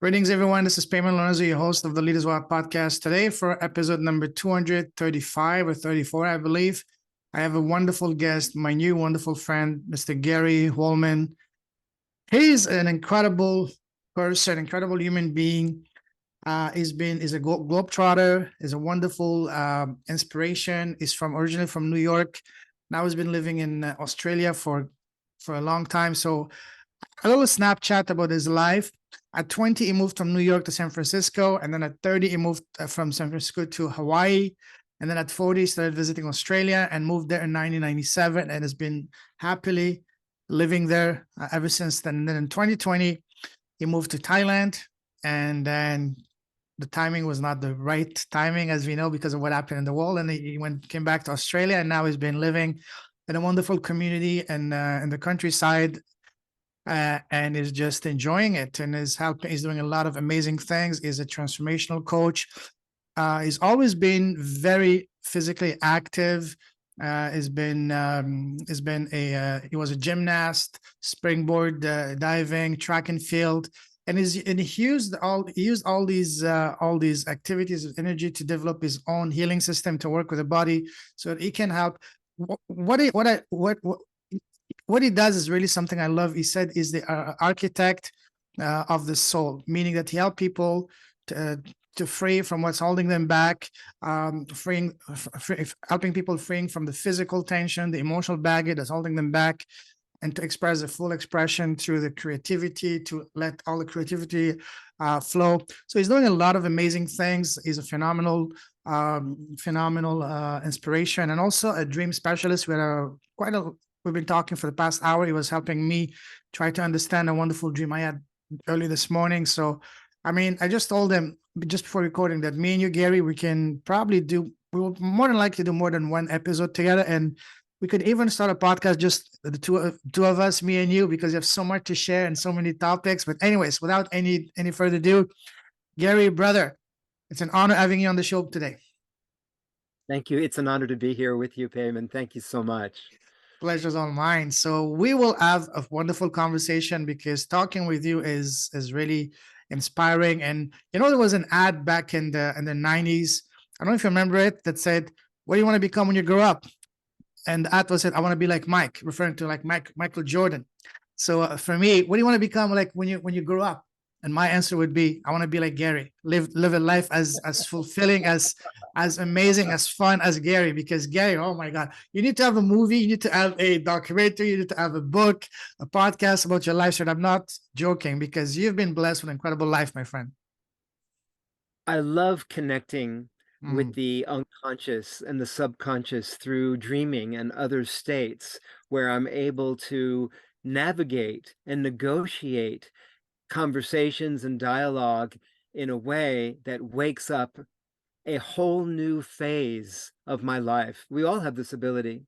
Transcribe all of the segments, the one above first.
Greetings, everyone. This is Payman Lorenzo, your host of the Leaders Walk podcast. Today, for episode number 235 or 34, I believe, I have a wonderful guest, my new wonderful friend, Mr. Gary Wohlman. He's an incredible person, incredible human being. Is a globetrotter, is a wonderful inspiration. He's originally from New York. Now he's been living in Australia for a long time. So a little Snapchat about his life. At 20, he moved from New York to San Francisco. And then at 30, he moved from San Francisco to Hawaii. And then at 40, he started visiting Australia and moved there in 1997 and has been happily living there ever since then. And then in 2020, he moved to Thailand. And then the timing was not the right timing, as we know, because of what happened in the world. And he came back to Australia, and now he's been living in a wonderful community and in the countryside. And is just enjoying it and is helping. He's doing a lot of amazing things. He's a transformational coach. He's always been very physically active. He was a gymnast, springboard diving, track and field, and he used all these activities of energy to develop his own healing system to work with the body, so that he can help. What he does is really something I love. He said he's the architect of the soul, meaning that he helps people to free from what's holding them back, helping people freeing from the physical tension, the emotional baggage that's holding them back, and to express a full expression through the creativity, to let all the creativity flow. So he's doing a lot of amazing things. He's a phenomenal inspiration, and also a dream specialist. We've been talking for the past hour. He was helping me try to understand a wonderful dream I had early this morning. So, I just told him just before recording that me and you, Gary, we will more than likely do more than one episode together. And we could even start a podcast, just the two of us, me and you, because you have so much to share and so many topics. But anyways, without any further ado, Gary, brother, it's an honor having you on the show today. Thank you. It's an honor to be here with you, Payman. Thank you so much. Pleasure's all mine. So we will have a wonderful conversation, because talking with you is really inspiring. And there was an ad back in the 90s. I don't know if you remember it, that said, "What do you want to become when you grow up?" And the ad was said, "I want to be like Mike," referring to like Michael Jordan. So for me, what do you want to become like when you grow up? And my answer would be, I want to be like Gary, live a life as fulfilling, as amazing, as fun as Gary. Because Gary, oh my God, you need to have a movie, you need to have a documentary, you need to have a book, a podcast about your life. And I'm not joking, because you've been blessed with an incredible life, my friend. I love connecting with the unconscious and the subconscious through dreaming and other states, where I'm able to navigate and negotiate conversations and dialogue in a way that wakes up a whole new phase of my life. We all have this ability.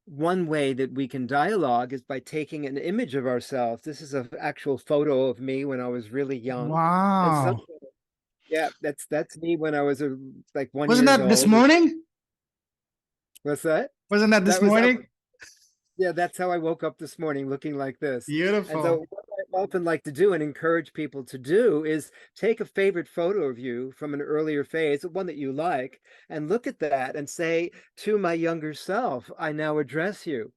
One way that we can dialogue is by taking an image of ourselves. This is an actual photo of me when I was really young. Wow. Yeah, that's me when I was like 1 Wasn't year that old. this morning? What's that? Wasn't that this morning? Yeah, that's how I woke up this morning, looking like this. Beautiful. And so what I often like to do and encourage people to do is take a favorite photo of you from an earlier phase, one that you like, and look at that and say, "To my younger self, I now address you."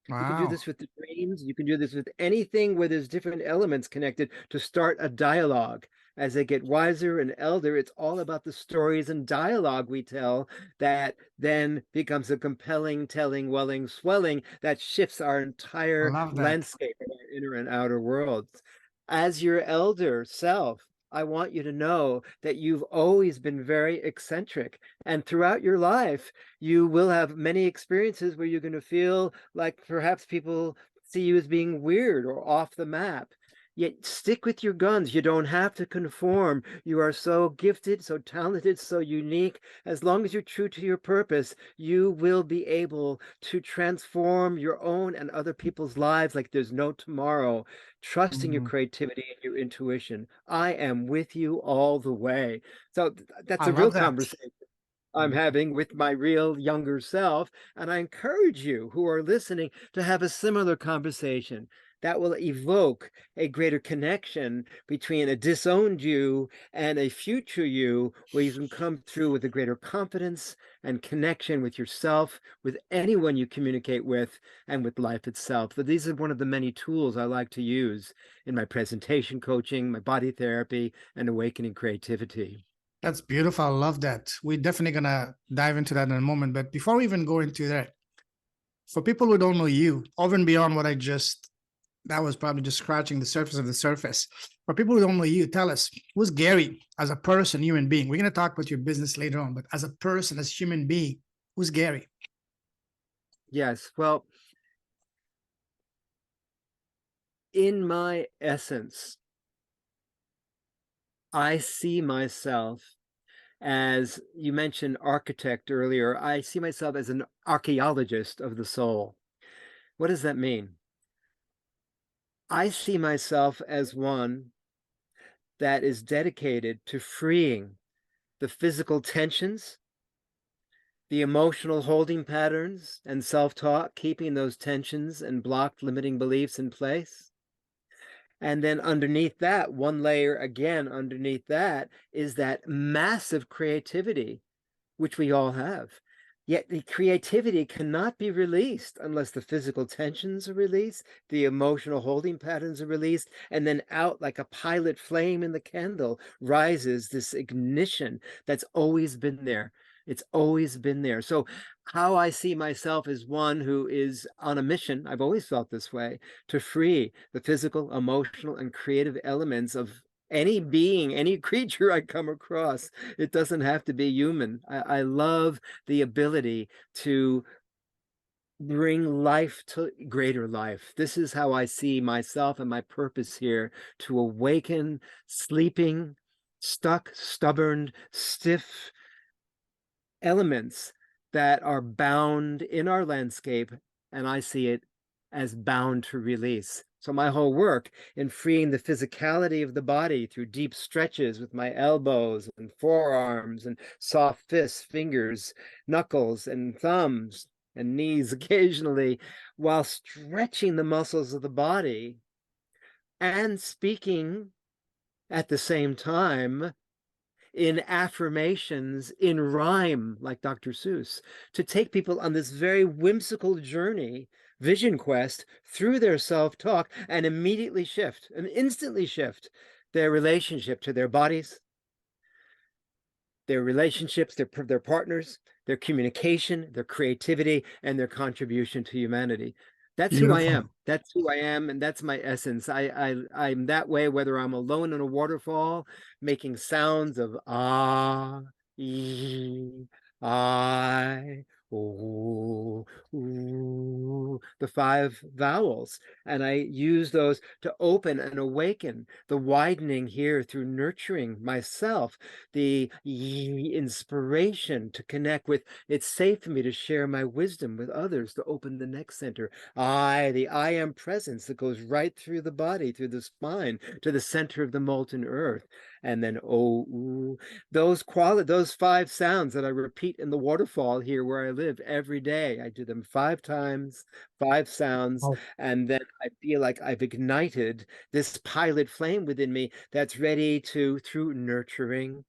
Wow. You can do this with the dreams. You can do this with anything where there's different elements connected to start a dialogue. As they get wiser and elder, it's all about the stories and dialogue we tell that then becomes a compelling telling, welling, swelling that shifts our entire landscape of our inner and outer worlds. As your elder self, I want you to know that you've always been very eccentric, and throughout your life, you will have many experiences where you're going to feel like perhaps people see you as being weird or off the map. Yet stick with your guns. You don't have to conform. You are so gifted, so talented, so unique. As long as you're true to your purpose, you will be able to transform your own and other people's lives like there's no tomorrow. Trusting your creativity and your intuition. I am with you all the way. So that's a real conversation I'm having with my real younger self. And I encourage you who are listening to have a similar conversation. that will evoke a greater connection between a disowned you and a future you, where you can come through with a greater confidence and connection with yourself, with anyone you communicate with, and with life itself. But these are one of the many tools I like to use in my presentation coaching, my body therapy, and awakening creativity. That's beautiful. I love that. We're definitely going to dive into that in a moment. But before we even go into that, for people who don't know you, over and beyond what that was probably just scratching the surface of the surface. For people who don't know you, tell us, who's Gary as a person, human being? We're going to talk about your business later on, but as a person, as a human being, who's Gary? Yes, well, in my essence, I see myself as, you mentioned architect earlier, I see myself as an archaeologist of the soul. What does that mean? I see myself as one that is dedicated to freeing the physical tensions, the emotional holding patterns and self-talk, keeping those tensions and blocked limiting beliefs in place. And then underneath that, one layer again underneath that, is that massive creativity, which we all have. Yet the creativity cannot be released unless the physical tensions are released, the emotional holding patterns are released, and then out like a pilot flame in the candle rises this ignition that's always been there. It's always been there. So how I see myself as one who is on a mission, I've always felt this way, to free the physical, emotional, and creative elements of any being, any creature I come across. It doesn't have to be human. I love the ability to bring life to greater life. This is how I see myself and my purpose here, to awaken sleeping, stuck, stubborn, stiff elements that are bound in our landscape, and I see it as bound to release. So my whole work in freeing the physicality of the body through deep stretches with my elbows and forearms and soft fists, fingers, knuckles, and thumbs, and knees occasionally, while stretching the muscles of the body and speaking at the same time in affirmations, in rhyme, like Dr. Seuss, to take people on this very whimsical journey, vision quest, through their self-talk, and immediately shift, and instantly shift their relationship to their bodies, their relationships, their partners, their communication, their creativity, and their contribution to humanity. That's who I Beautiful. am. That's who I am, and that's my essence. I'm that way, whether I'm alone in a waterfall, making sounds of ah, ee, I, ooh, ooh, the 5 vowels, and I use those to open and awaken the widening here through nurturing myself, the inspiration to connect with. It's safe for me to share my wisdom with others, to open the next center. The I am presence that goes right through the body, through the spine, to the center of the molten earth. And then those 5 sounds that I repeat in the waterfall here where I live every day. I do them 5 times, 5 sounds, Oh, and then I feel like I've ignited this pilot flame within me that's ready to, through nurturing,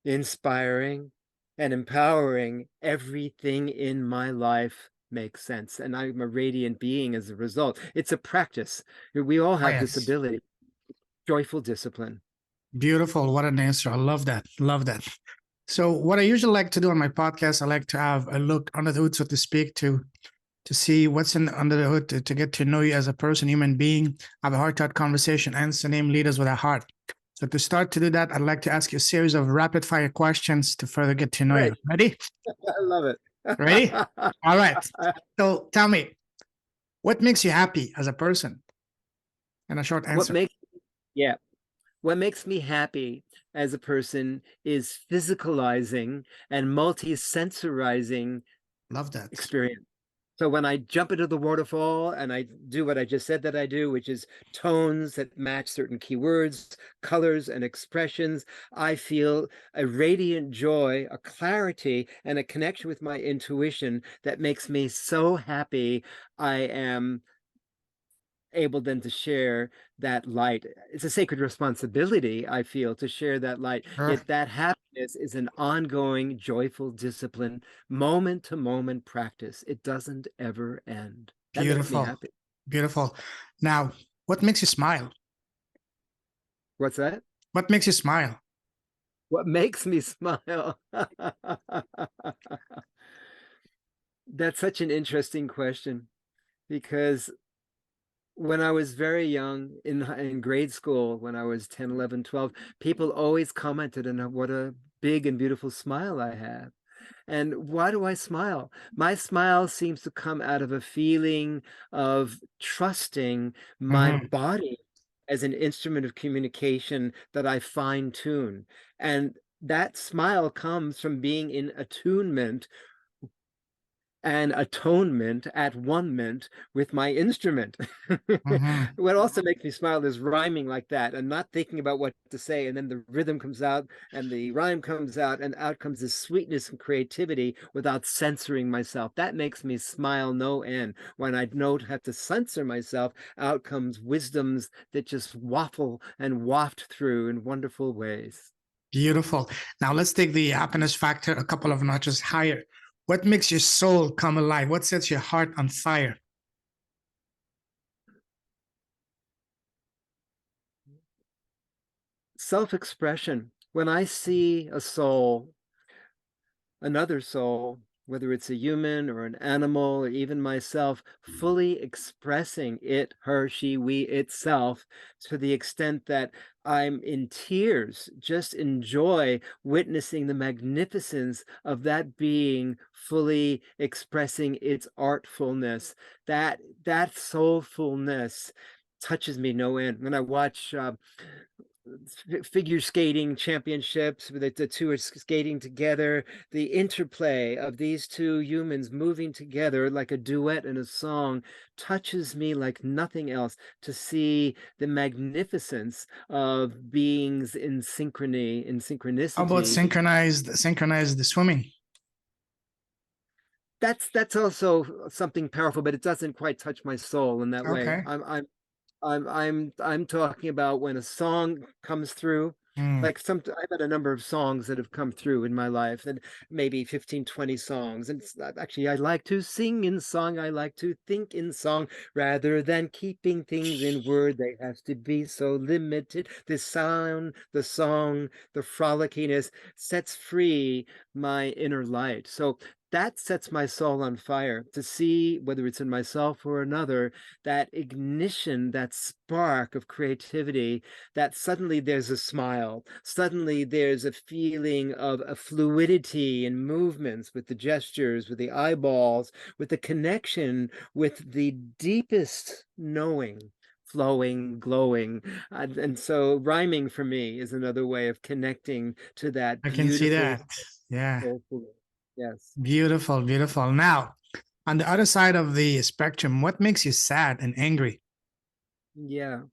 inspiring, and empowering, everything in my life makes sense. And I'm a radiant being as a result. It's a practice. We all have this yes. ability. Joyful discipline. Beautiful. What an answer. I love that. Love that. So what I usually like to do on my podcast, I like to have a look under the hood, so to speak, to see what's under the hood, to get to know you as a person, human being, have a heart-to-heart conversation, answer name leaders with a heart. So to start to do that, I'd like to ask you a series of rapid-fire questions to further get to know you. Great. Ready? I love it. Ready? All right. So tell me, what makes you happy as a person? And a short What answer. makes, yeah, what makes me happy as a person is physicalizing and multi-sensorizing Love that. experience. So when I jump into the waterfall and I do what I just said that I do, which is tones that match certain keywords, colors, and expressions, I feel a radiant joy, a clarity, and a connection with my intuition that makes me so happy. I am able then to share that light. It's a sacred responsibility, I feel, to share that light. Sure. Yet that happiness is an ongoing, joyful discipline, moment to moment practice. It doesn't ever end. That makes me Beautiful. happy. Beautiful. Now, what makes you smile? What's that? What makes you smile? What makes me smile? That's such an interesting question, because when I was very young in grade school, when I was 10, 11, 12, people always commented on what a big and beautiful smile I have. And why do I smile? My smile seems to come out of a feeling of trusting my Mhm. body as an instrument of communication that I fine tune. And that smile comes from being in attunement and atonement at one-ment with my instrument. Mhm. What also makes me smile is rhyming like that and not thinking about what to say, and then the rhythm comes out and the rhyme comes out and out comes this sweetness and creativity without censoring myself. That makes me smile no end. When I don't have to censor myself, out comes wisdoms that just waffle and waft through in wonderful ways. Beautiful. Now let's take the happiness factor a couple of notches higher. What makes your soul come alive? What sets your heart on fire? Self-expression. When I see a soul, another soul, whether it's a human or an animal or even myself, fully expressing it, her, she, we, itself, to the extent that I'm in tears, just enjoy witnessing the magnificence of that being fully expressing its artfulness. That soulfulness touches me no end. When I watch figure skating championships where the two are skating together, the interplay of these two humans moving together like a duet in a song touches me like nothing else. To see the magnificence of beings in synchrony, in How about synchronicity, synchronized the swimming? that's also something powerful, but it doesn't quite touch my soul in that way. Okay. I'm talking about when a song comes through, Mm. like I've had a number of songs that have come through in my life, and maybe 15, 20 songs. And it's not, actually, I like to sing in song. I like to think in song rather than keeping things in word. They have to be so limited. The sound, the song, the frolickiness sets free my inner light. So that sets my soul on fire to see, whether it's in myself or another, that ignition, that spark of creativity, that suddenly there's a smile, suddenly there's a feeling of a fluidity in movements with the gestures, with the eyeballs, with the connection with the deepest knowing, flowing, glowing. And so rhyming for me is another way of connecting to that I can see beautiful, that. Yeah. soulful. Yes. Beautiful, beautiful. Now, on the other side of the spectrum, what makes you sad and angry? Yeah.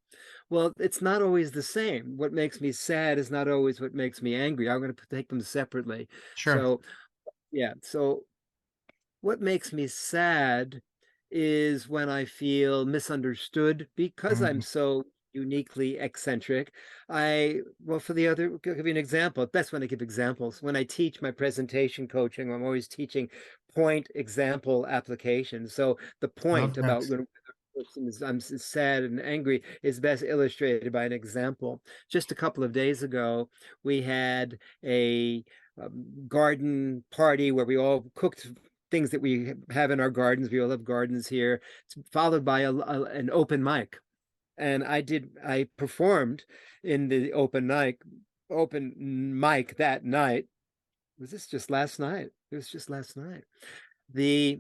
Well, it's not always the same. What makes me sad is not always what makes me angry. I'm going to take them separately. Sure. So, yeah. So, what makes me sad is when I feel misunderstood because I'm Mhm. so uniquely eccentric. Well, for the other, I'll give you an example. That's when I give examples. When I teach my presentation coaching, I'm always teaching point example application. So the point Love that. about when a person is I'm sad and angry is best illustrated by an example. Just a couple of days ago, we had a garden party where we all cooked things that we have in our gardens. We all have gardens here. It's followed by an open mic. And I performed in the open mic that night. Was this just last night? It was just last night. The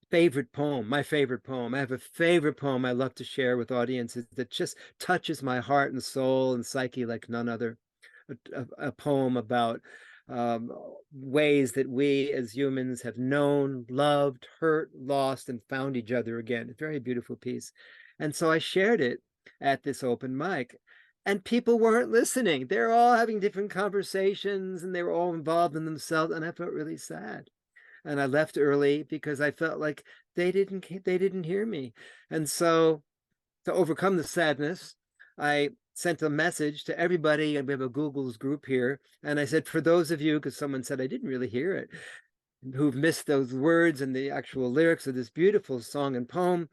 favorite poem, my favorite poem. I have a favorite poem I love to share with audiences that just touches my heart and soul and psyche like none other. A poem about um, ways that we as humans have known, loved, hurt, lost, and found each other again. A very beautiful piece. And so I shared it at this open mic. And people weren't listening. They're all having different conversations and they were all involved in themselves. And I felt really sad. and I left early because I felt like they didn't hear me. And so to overcome the sadness, I sent a message to everybody, and we have a Google's group here, and I said, for those of you, because someone said I didn't really hear it, who've missed those words and the actual lyrics of this beautiful song and poem,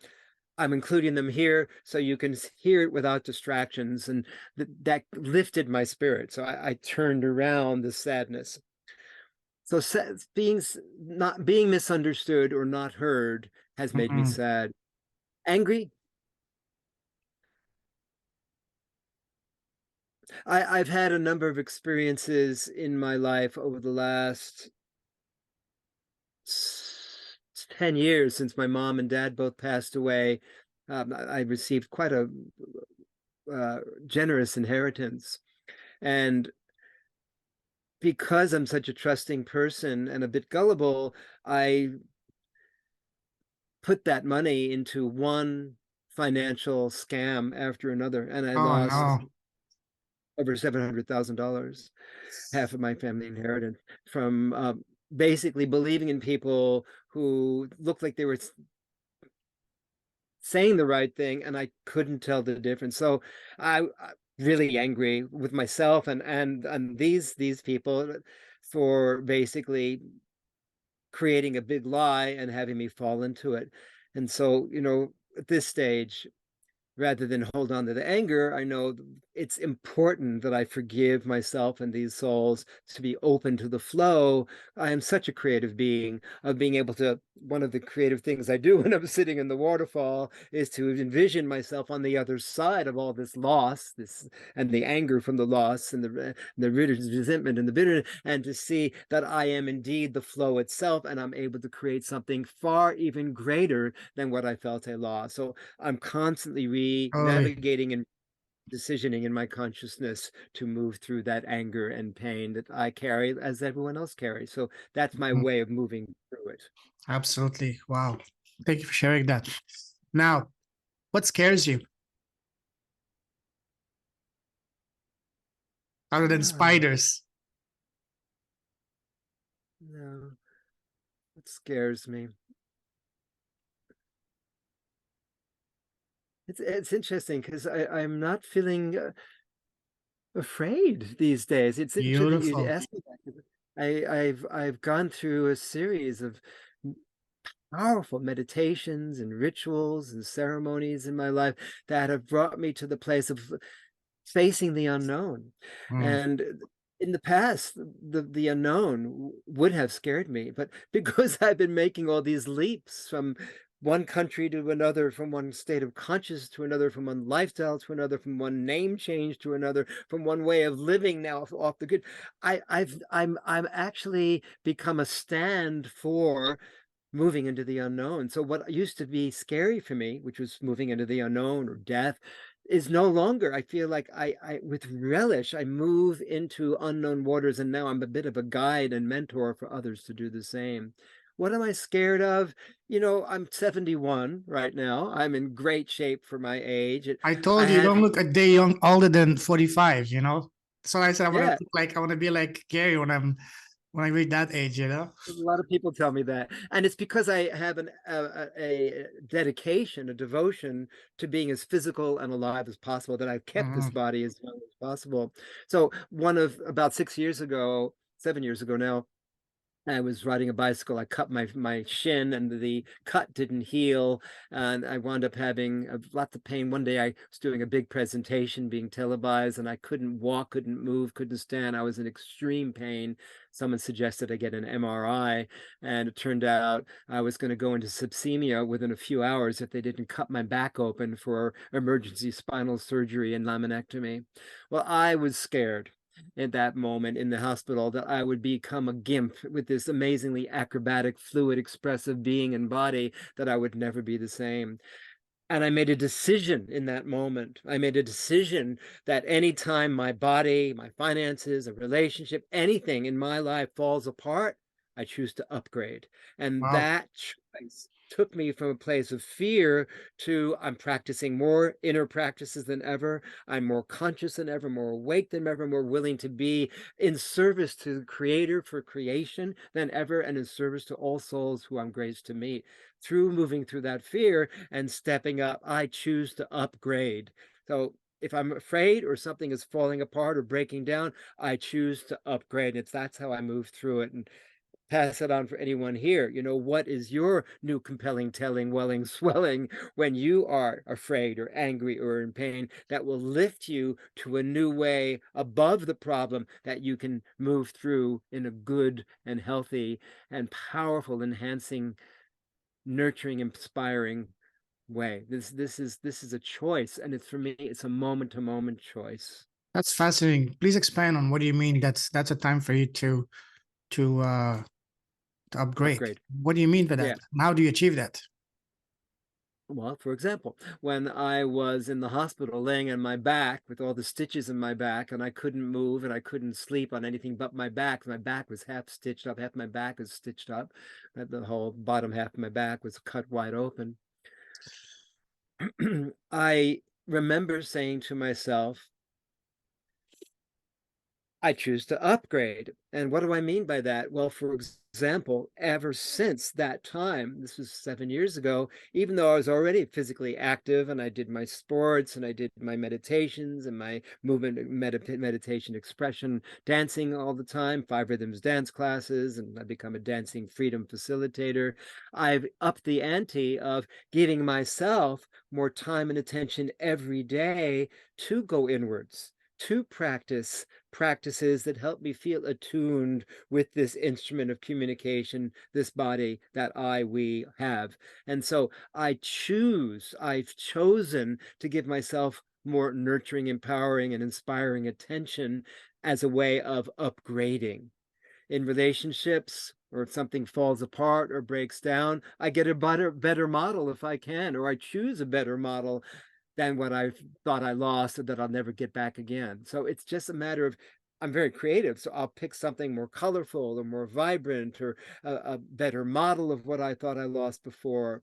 I'm including them here so you can hear it without distractions. And that lifted my spirit. So I turned around the sadness. So not being misunderstood or not heard has made me Mm-mm. sad. Angry. I've had a number of experiences in my life over the last 10 years since my mom and dad both passed away. I received quite a generous inheritance. And because I'm such a trusting person and a bit gullible, I put that money into one financial scam after another, and I Oh lost no. over $700,000, half of my family inheritance, from basically believing in people who looked like they were saying the right thing, and I couldn't tell the difference. So I really angry with myself and these people for basically creating a big lie and having me fall into it. And so, at this stage, rather than hold on to the anger, I know it's important that I forgive myself and these souls, to be open to the flow. I am such a creative being, of being able to, one of the creative things I do when I'm sitting in the waterfall is to envision myself on the other side of all this loss, and the anger from the loss, and the resentment and the bitterness, and to see that I am indeed the flow itself, and I'm able to create something far even greater than what I felt I lost. So I'm constantly Totally. navigating and decisioning in my consciousness to move through that anger and pain that I carry as everyone else carries. So that's my Mhm. way of moving through it. Absolutely. Wow. Thank you for sharing that. Now, what scares you other than Ah, spiders? no, it scares me. It's interesting because I'm not feeling afraid these days. It's interesting you Beautiful. asked me that, 'cause I've gone through a series of powerful meditations and rituals and ceremonies in my life that have brought me to the place of facing the unknown. Mm. And in the past, the unknown would have scared me, but because I've been making all these leaps from one country to another, from one state of consciousness to another, from one lifestyle to another, from one name change to another, from one way of living now off the grid, I'm actually become a stand for moving into the unknown. So what used to be scary for me, which was moving into the unknown or death, is no longer. I feel like I with relish, I move into unknown waters, and now I'm a bit of a guide and mentor for others to do the same. What am I scared of? I'm 71 right now. I'm in great shape for my age. I I told you, you had, don't look a day young older than 45, you know? So I said I want yeah, to look like I want to be like Gary when I reach that age, you know? a lot of people tell me that, and it's because I have a dedication, a devotion to being as physical and alive as possible, that I've kept this Mhm. body as young as possible. So about 6 years ago, 7 years ago now, I was riding a bicycle. I cut my shin, and the cut didn't heal, and I wound up having lots of pain. One day I was doing a big presentation being televised, and I couldn't walk, couldn't move, couldn't stand. I was in extreme pain. Someone suggested I get an MRI, and it turned out I was going to go into sepsemia within a few hours if they didn't cut my back open for emergency spinal surgery and laminectomy. Well, I was scared at that moment in the hospital that I would become a gimp with this amazingly acrobatic, fluid, expressive being and body, that I would never be the same. And I made a decision in that moment. I made a decision that anytime my body, my finances, a relationship, anything in my life falls apart, I choose to upgrade. And Wow. that choice took me from a place of fear to I'm practicing more inner practices than ever. I'm more conscious than ever, more awake than ever, more willing to be in service to the Creator for creation than ever, and in service to all souls who I'm graced to meet. Through moving through that fear and stepping up, I choose to upgrade. So if I'm afraid or something is falling apart or breaking down, I choose to upgrade. That's how I move through it. And pass it on for anyone here. What is your new compelling telling, welling, swelling when you are afraid or angry or in pain that will lift you to a new way above the problem that you can move through in a good and healthy and powerful, enhancing, nurturing, inspiring way. This is a choice, and for me, it's a moment-to-moment choice. That's fascinating. Please expand on what do you mean that's a time for you to upgrade. Upgrade. What do you mean by that? Yeah. And how do you achieve that? Well, for example, when I was in the hospital laying on my back with all the stitches in my back and I couldn't move and I couldn't sleep on anything but my back was half stitched up, half my back was stitched up, the whole bottom half of my back was cut wide open. I remember saying to myself, I choose to upgrade. And what do I mean by that? Well, for example, ever since that time, this was 7 years ago, even though I was already physically active and I did my sports and I did my meditations and my movement, meditation, expression, dancing all the time, 5 rhythms dance classes, and I've become a dancing freedom facilitator. I've upped the ante of giving myself more time and attention every day to go inwards, to practice practices that help me feel attuned with this instrument of communication, this body that we have. And so I've chosen to give myself more nurturing, empowering, and inspiring attention as a way of upgrading. In relationships, or if something falls apart or breaks down, I get a better model if I can, or I choose a better model than what I thought I lost or that I'll never get back again. So it's just a matter of, I'm very creative, so I'll pick something more colorful or more vibrant or a better model of what I thought I lost before.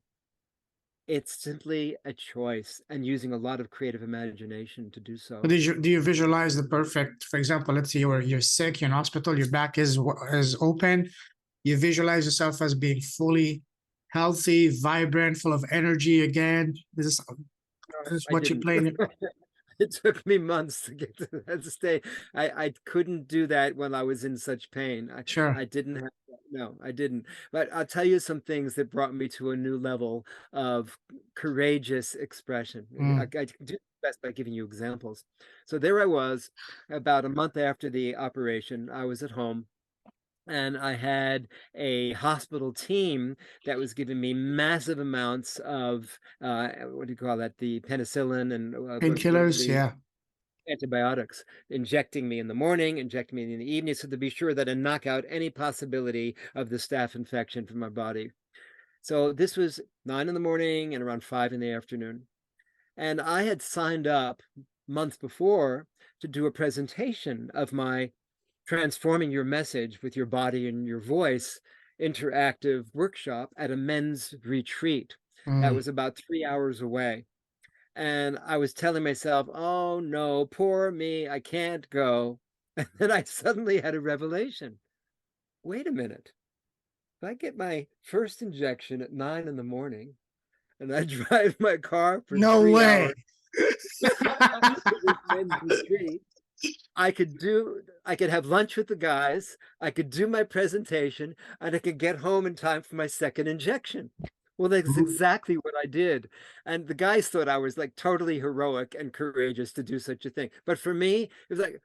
It's simply a choice and using a lot of creative imagination to do so. But do you visualize the perfect, for example, let's say you're sick, you're in hospital, your back is open. You visualize yourself as being fully healthy, vibrant, full of energy again. This is what you play. It took me months to get to that state. I couldn't do that when I was in such pain. Sure. I didn't have that. No, I didn't. But I'll tell you some things that brought me to a new level of courageous expression. I do the best by giving you examples. So there I was, about a month after the operation. I was at home. And I had a hospital team that was giving me massive amounts of, what do you call that? The penicillin and Painkillers, the yeah. antibiotics, injecting me in the morning, injecting me in the evening, so to be sure that I knock out any possibility of the staph infection from my body. So this was 9 in the morning and around 5 in the afternoon. And I had signed up months before to do a presentation of my Transforming Your Message with Your Body and Your Voice interactive workshop at a men's retreat that was about 3 hours away. And I was telling myself, oh no, poor me, I can't go. And then I suddenly had a revelation. Wait a minute. If I get my first injection at 9 in the morning and I drive my car for No 3 way. hours to this men's retreat, I could have lunch with the guys, I could do my presentation, and I could get home in time for my second injection. Well, that's exactly what I did. And the guys thought I was like totally heroic and courageous to do such a thing. But for me, it was like,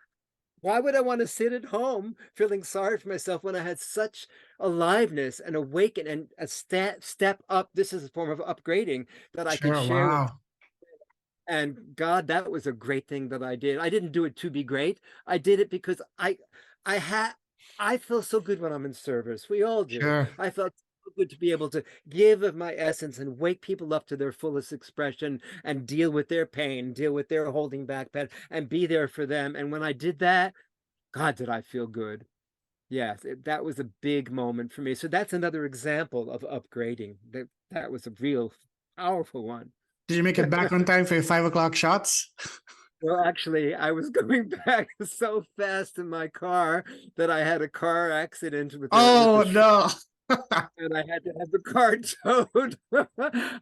why would I want to sit at home feeling sorry for myself when I had such aliveness and awaken and a step up? This is a form of upgrading that I could Sure, share with. wow. And God, that was a great thing that I did. I didn't do it to be great. I did it because I feel so good when I'm in service. We all do. Sure. I felt so good to be able to give of my essence and wake people up to their fullest expression and deal with their pain, deal with their holding back pain, and be there for them. And when I did that, God, did I feel good. Yes, that was a big moment for me. So that's another example of upgrading. that was a real powerful one. Did you make it back on time for your 5 o'clock shots? Well, actually, I was going back so fast in my car that I had a car accident with the Oh no. and I had to have the car towed.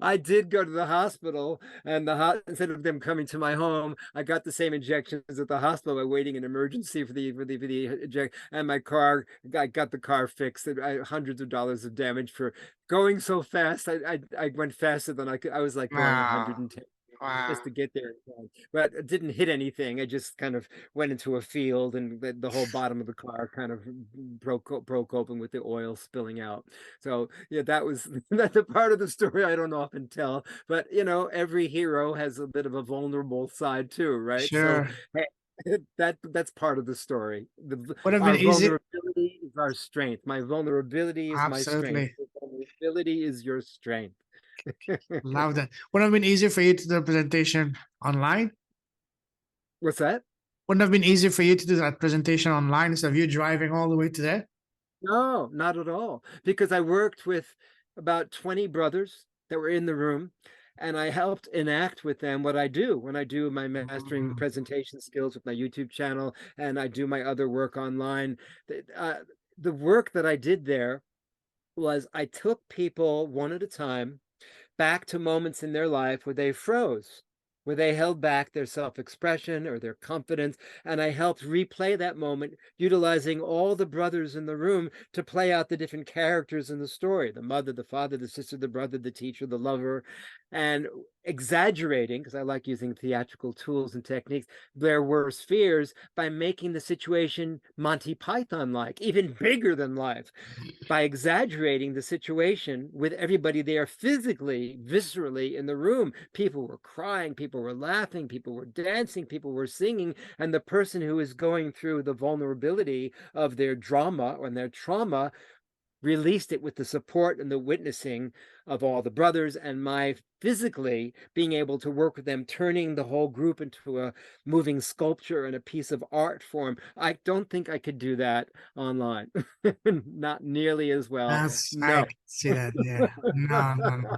I did go to the hospital, and instead of them coming to my home, I got the same injections at the hospital by waiting in emergency for the inject. And my car, I got the car fixed. Hundreds of dollars of damage for going so fast. I went faster than I could. I was like going Wow. 110 Wow. just to get there. But it didn't hit anything. I just kind of went into a field, and the whole bottom of the car kind of broke open with the oil spilling out. So yeah, that was that's a part of the story I don't often tell. But you know, every hero has a bit of a vulnerable side too, right? So Sure. hey, that's part of the story. Would have been Our easy. vulnerability is our strength. My vulnerability is my strength. Absolutely. Your vulnerability is your strength. Love that. Would have been easier for you to do the presentation online? What's that? Wouldn't have been easier for you to do that presentation online instead of you driving all the way to there? No, not at all. Because I worked with about 20 brothers that were in the room, and I helped enact with them what I do when I do my mastering Mm. presentation skills with my YouTube channel, and I do my other work online. The work that I did there was I took people one at a time back to moments in their life where they froze, where they held back their self-expression or their confidence, and I helped replay that moment, utilizing all the brothers in the room to play out the different characters in the story, the mother, the father, the sister, the brother, the teacher, the lover, and exaggerating, because I like using theatrical tools and techniques, their worst fears by making the situation Monty Python-like, even bigger than life, by exaggerating the situation with everybody there physically, viscerally in the room. People were crying, people were laughing, people were dancing, people were singing, and the person who is going through the vulnerability of their drama and their trauma released it with the support and the witnessing of all the brothers, and my physically being able to work with them, turning the whole group into a moving sculpture and a piece of art form. I don't think I could do that online. Not nearly as well. I No. can see that. Yeah. No, no, no.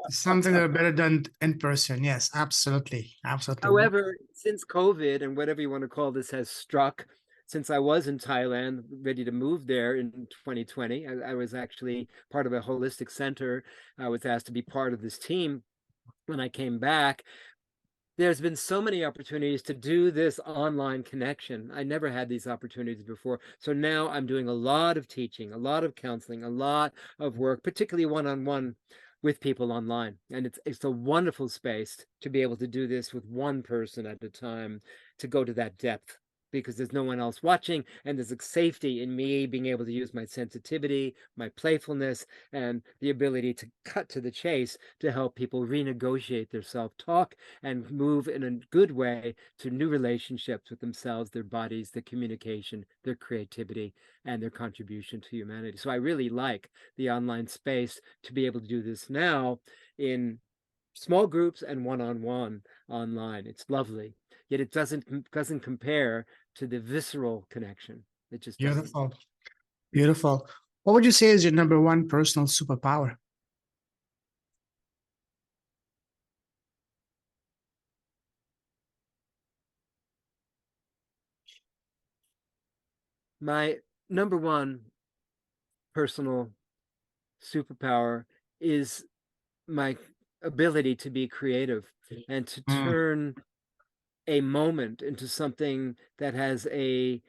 It's something that are better done in person. Yes, absolutely. Absolutely. However, since COVID and whatever you want to call this has struck, since I was in Thailand, ready to move there in 2020, I was actually part of a holistic center. I was asked to be part of this team. When I came back, there's been so many opportunities to do this online connection. I never had these opportunities before. So now I'm doing a lot of teaching, a lot of counseling, a lot of work, particularly one-on-one with people online. And it's a wonderful space to be able to do this with one person at a time, to go to that depth, because there's no one else watching, and there's a safety in me being able to use my sensitivity, my playfulness, and the ability to cut to the chase to help people renegotiate their self-talk and move in a good way to new relationships with themselves, their bodies, their communication, their creativity, and their contribution to humanity. So I really like the online space to be able to do this now in small groups and one-on-one online. It's lovely, yet it doesn't compare to the visceral connection. It just doesn't. Beautiful. Beautiful. What would you say is your number one personal superpower? My number one personal superpower is my ability to be creative and to Mm. turn a moment into something that has a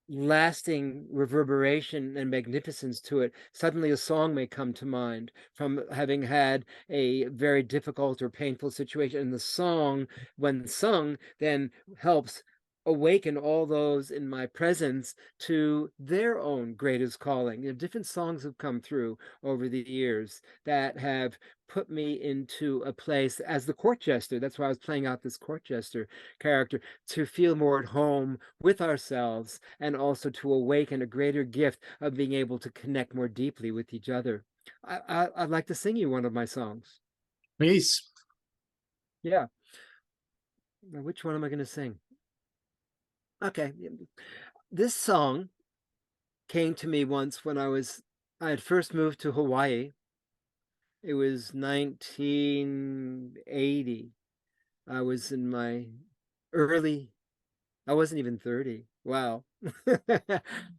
lasting reverberation and magnificence to it. Suddenly a song may come to mind from having had a very difficult or painful situation, and the song, when sung, then helps awaken all those in my presence to their own greatest calling. You know, different songs have come through over the years that have put me into a place as the court jester. That's why I was playing out this court jester character, to feel more at home with ourselves, and also to awaken a greater gift of being able to connect more deeply with each other. I'd like to sing you one of my songs. Please. Yeah. Now, which one am I going to sing? Okay. This song came to me once when I had first moved to Hawaii, It was 1980. I was in my early, I wasn't even 30. Wow.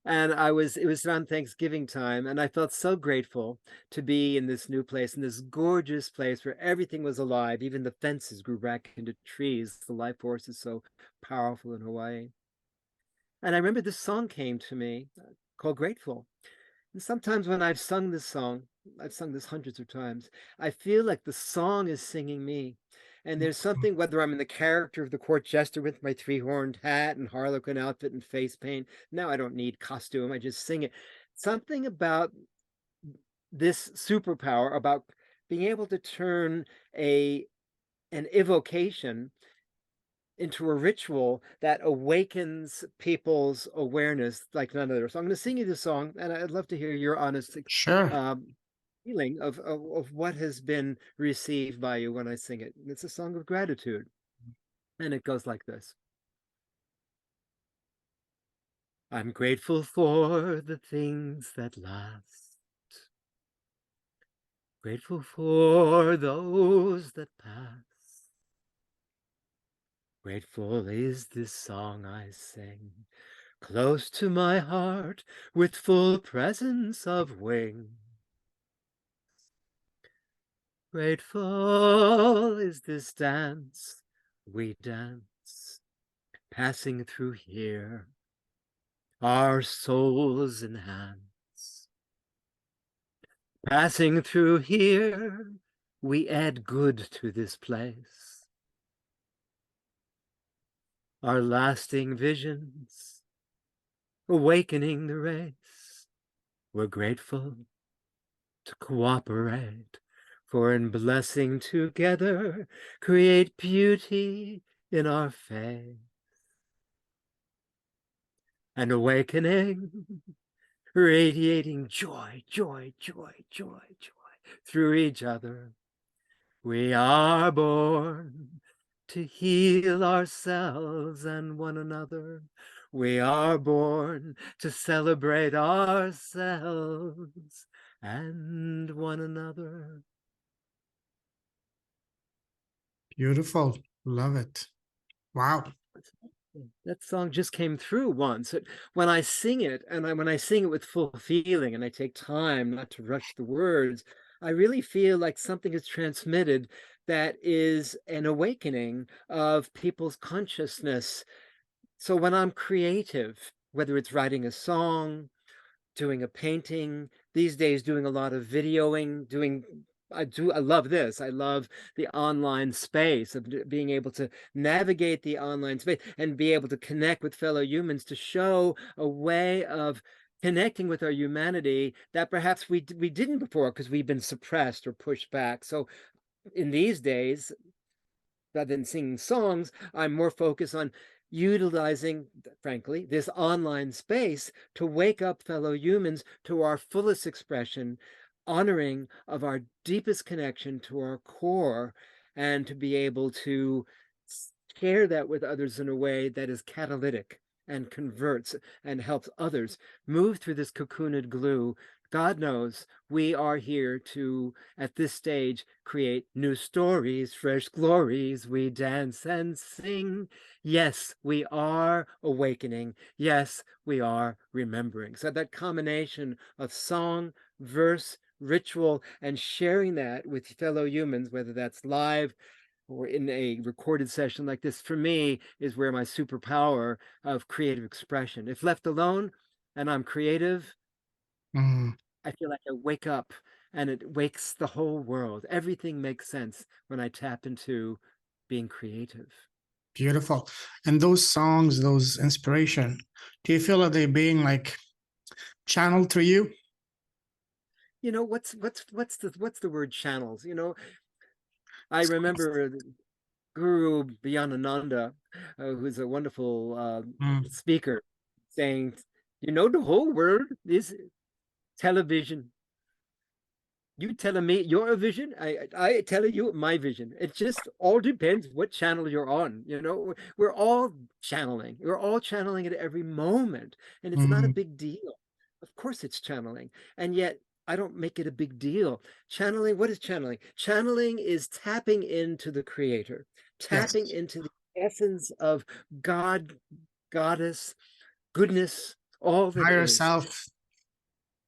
And it was around Thanksgiving time, and I felt so grateful to be in this new place, in this gorgeous place where everything was alive. Even the fences grew back into trees. The life force is so powerful in Hawaii. And I remember this song came to me called Grateful. And sometimes when I've sung this song, I've sung this hundreds of times, I feel like the song is singing me. And there's something, whether I'm in the character of the court jester with my three-horned hat and harlequin outfit and face paint. Now I don't need costume, I just sing it. Something about this superpower, about being able to turn an evocation into a ritual that awakens people's awareness like none other. So I'm going to sing you this song, and I'd love to hear your honest Sure. um, feeling of what has been received by you when I sing it. It's a song of gratitude, and it goes like this. I'm grateful for the things that last, grateful for those that pass. Grateful is this song I sing, close to my heart, with full presence of wing. Grateful is this dance we dance, passing through here, our souls in hands. Passing through here, we add good to this place. Our lasting visions, awakening the race. We're grateful to cooperate, for in blessing together, create beauty in our faith. And awakening, radiating joy, joy, joy, joy, joy through each other. We are born to heal ourselves and one another. We are born to celebrate ourselves and one another. Beautiful. Love it. Wow. That song just came through once. When I sing it, and when I sing it with full feeling, and I take time not to rush the words, I really feel like something is transmitted that is an awakening of people's consciousness. So when I'm creative, whether it's writing a song, doing a painting, these days doing a lot of videoing, I love this. I love the online space of being able to navigate the online space and be able to connect with fellow humans, to show a way of connecting with our humanity that perhaps we didn't before because we've been suppressed or pushed back. So in these days, rather than singing songs, I'm more focused on utilizing, frankly, this online space to wake up fellow humans to our fullest expression, honoring of our deepest connection to our core, and to be able to share that with others in a way that is catalytic and converts and helps others move through this cocooned glue. God knows we are here to, at this stage, create new stories, fresh glories. We dance and sing. Yes, we are awakening. Yes, we are remembering. So that combination of song, verse, ritual, and sharing that with fellow humans, whether that's live or in a recorded session like this, for me, is where my superpower of creative expression. If left alone and I'm creative, Mm, I feel like I wake up and it wakes the whole world. Everything makes sense when I tap into being creative. beautiful. And those songs, those inspiration, do you feel that they're being like channeled through you? You know, what's the word channels? You know, I remember Guru Bhayanananda, who's a wonderful Mm, speaker, saying, you know, the whole world is television. You telling me your vision, I tell you my vision. It just all depends what channel you're on. You know, we're all channeling. We're all channeling at every moment, and it's not a mm, big deal. Of course, it's channeling, and yet I don't make it a big deal. Channeling, what is channeling? Channeling is tapping into the creator, tapping Yes. into the essence of God, goddess, goodness, all that Higher is. self.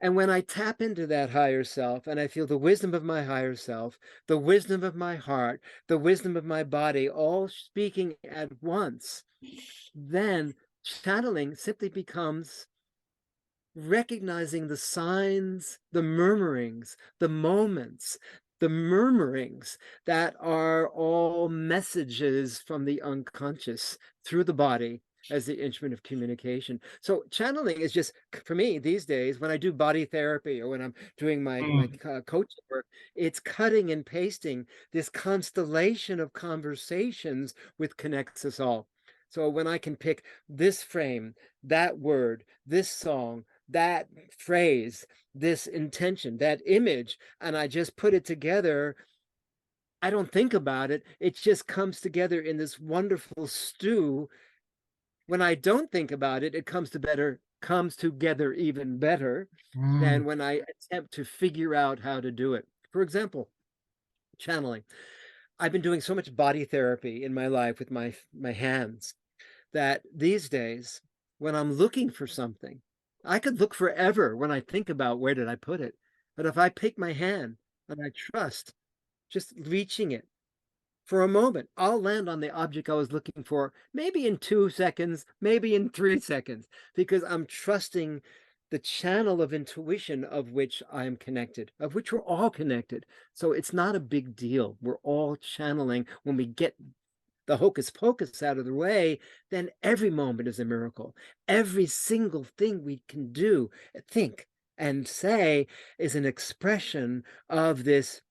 And when I tap into that higher self and I feel the wisdom of my higher self, the wisdom of my heart, the wisdom of my body, all speaking at once, then channeling simply becomes recognizing the signs, the murmurings, the moments, the murmurings that are all messages from the unconscious through the body as the instrument of communication. So channeling is just, for me these days, when I do body therapy or when I'm doing my Mm. coaching work, it's cutting and pasting this constellation of conversations with connects us all. So when I can pick this frame, that word, this song, that phrase, this intention, that image, and I just put it together, I don't think about it. It just comes together in this wonderful stew. When I don't think about it, it comes together even better Mm. than when I attempt to figure out how to do it. For example, channeling. I've been doing so much body therapy in my life with my hands that these days, when I'm looking for something, I could look forever when I think about where did I put it. But if I pick my hand and I trust just reaching it for a moment, I'll land on the object I was looking for, maybe in 2 seconds, maybe in 3 seconds, because I'm trusting the channel of intuition of which I am connected, of which we're all connected. So it's not a big deal. We're all channeling. When we get the hocus pocus out of the way, then every moment is a miracle. Every single thing we can do, think, and say is an expression of this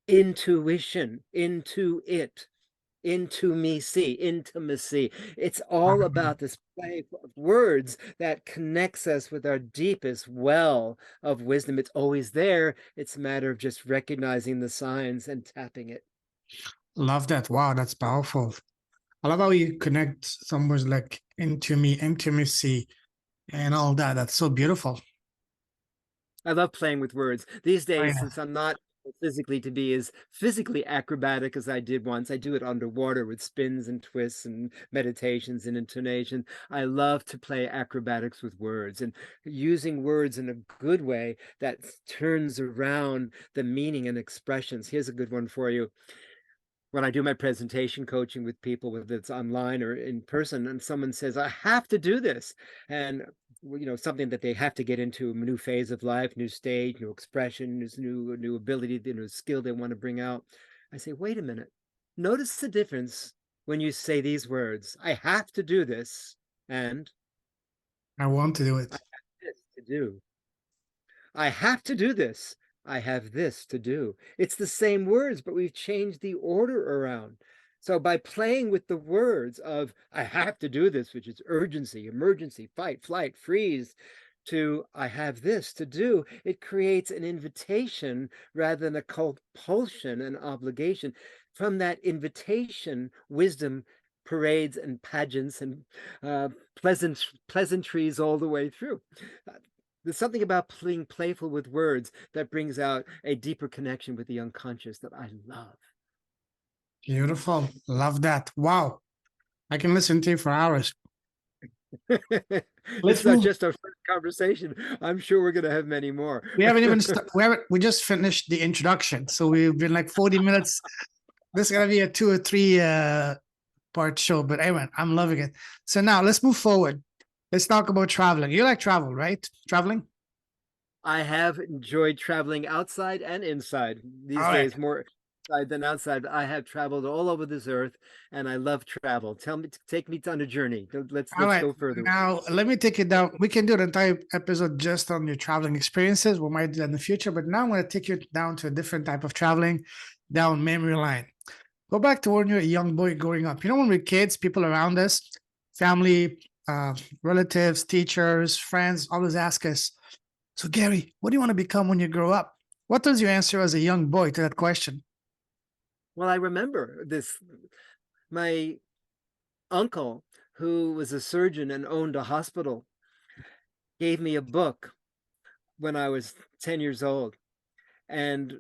intuition, into it, into me see, intimacy. It's all about this play of words that connects us with our deepest well of wisdom. It's always there. It's a matter of just recognizing the signs and tapping it. Love that. Wow, that's powerful. I love how you connect some words like into me, intimacy, and all that. That's so beautiful. I love playing with words. These Oh, days, yeah. since I'm not physically to be as physically acrobatic as I did once, I do it underwater with spins and twists and meditations and intonation. I love to play acrobatics with words and using words in a good way that turns around the meaning and expressions. Here's a good one for you. When I do my presentation coaching with people, whether it's online or in person, and someone says, I have to do this. And something that they have to get into a new phase of life, new stage, new expression, new ability, new skill they want to bring out. I say, wait a minute. Notice the difference when you say these words. I have to do this, and I want to do I it. have this to do. I have to do this. I have this to do. It's the same words, but we've changed the order around. So by playing with the words of I have to do this, which is urgency, emergency, fight, flight, freeze, to I have this to do, it creates an invitation rather than a compulsion and obligation. From that invitation, wisdom parades and pageants and pleasantries all the way through. There's something about being playful with words that brings out a deeper connection with the unconscious that I love. Beautiful. Love that. Wow. I can listen to you for hours. It's Let's not move. just our first conversation. I'm sure we're going to have many more. We just finished the introduction. So we've been like 40 minutes. This is gonna be a 2 or 3 part show, but anyway, I'm loving it. So now let's move forward. Let's talk about traveling. You like travel, right? Traveling? I have enjoyed traveling outside and inside. These All right. days, more inside than outside. But I have traveled all over this earth, and I love travel. Take me on a journey. All Let's right. go further. Now let me take it down. We can do an entire episode just on your traveling experiences. We might do that in the future, but now I'm going to take you down to a different type of traveling, down memory line. Go back to when you're a young boy growing up. You know, when we're kids, people around us, family, relatives, teachers, friends, always ask us, so Gary, what do you want to become when you grow up? What was your answer as a young boy to that question? Well, I remember this. My uncle, who was a surgeon and owned a hospital, gave me a book when I was 10 years old. And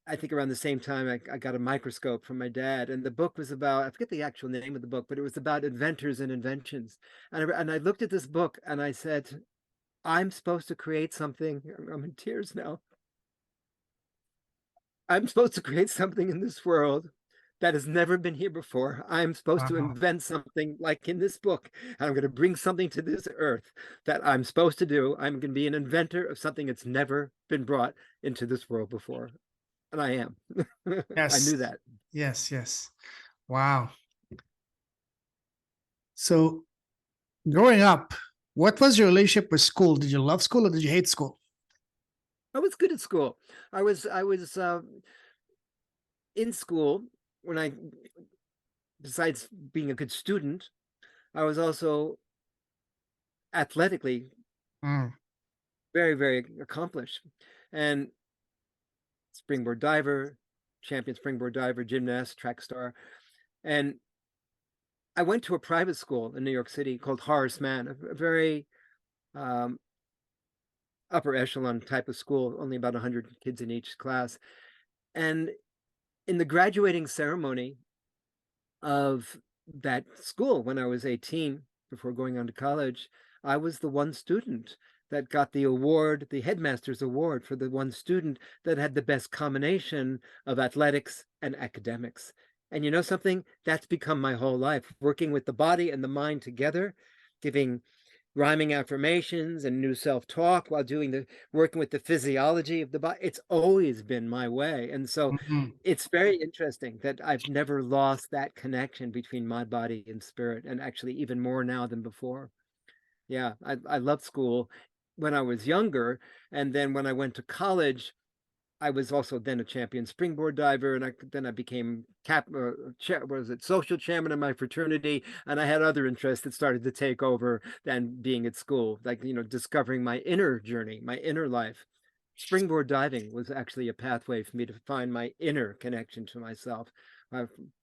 I think around the same time, I got a microscope from my dad. And the book was about, I forget the actual name of the book, but it was about inventors and inventions. And I looked at this book and I said, I'm supposed to create something. I'm in tears now. I'm supposed to create something in this world that has never been here before. I'm supposed to Wow. invent something like in this book. And I'm going to bring something to this earth that I'm supposed to do. I'm going to be an inventor of something that's never been brought into this world before. And I am. I Yes. knew that. Yes. Yes. Wow. So growing up, what was your relationship with school? Did you love school or did you hate school? I was good at school. I was in school when I, besides being a good student, I was also athletically Mm. very, very accomplished. And springboard diver, champion springboard diver, gymnast, track star. And I went to a private school in New York City called Horace Mann, a very um, upper echelon type of school, only about 100 kids in each class. And in the graduating ceremony of that school when I was 18, before going on to college, I was the one student that got the award, the Headmasters award for the one student that had the best combination of athletics and academics. And you know something? That's become my whole life, working with the body and the mind together, giving rhyming affirmations and new self-talk while working with the physiology of the body. It's always been my way. And so Mhm. it's very interesting that I've never lost that connection between my body and spirit, and actually even more now than before. Yeah, I loved school when I was younger. And then when I went to college, I was also then a champion springboard diver, and then I became social chairman of my fraternity, and I had other interests that started to take over than being at school, like discovering my inner journey, my inner life. Springboard diving was actually a pathway for me to find my inner connection to myself.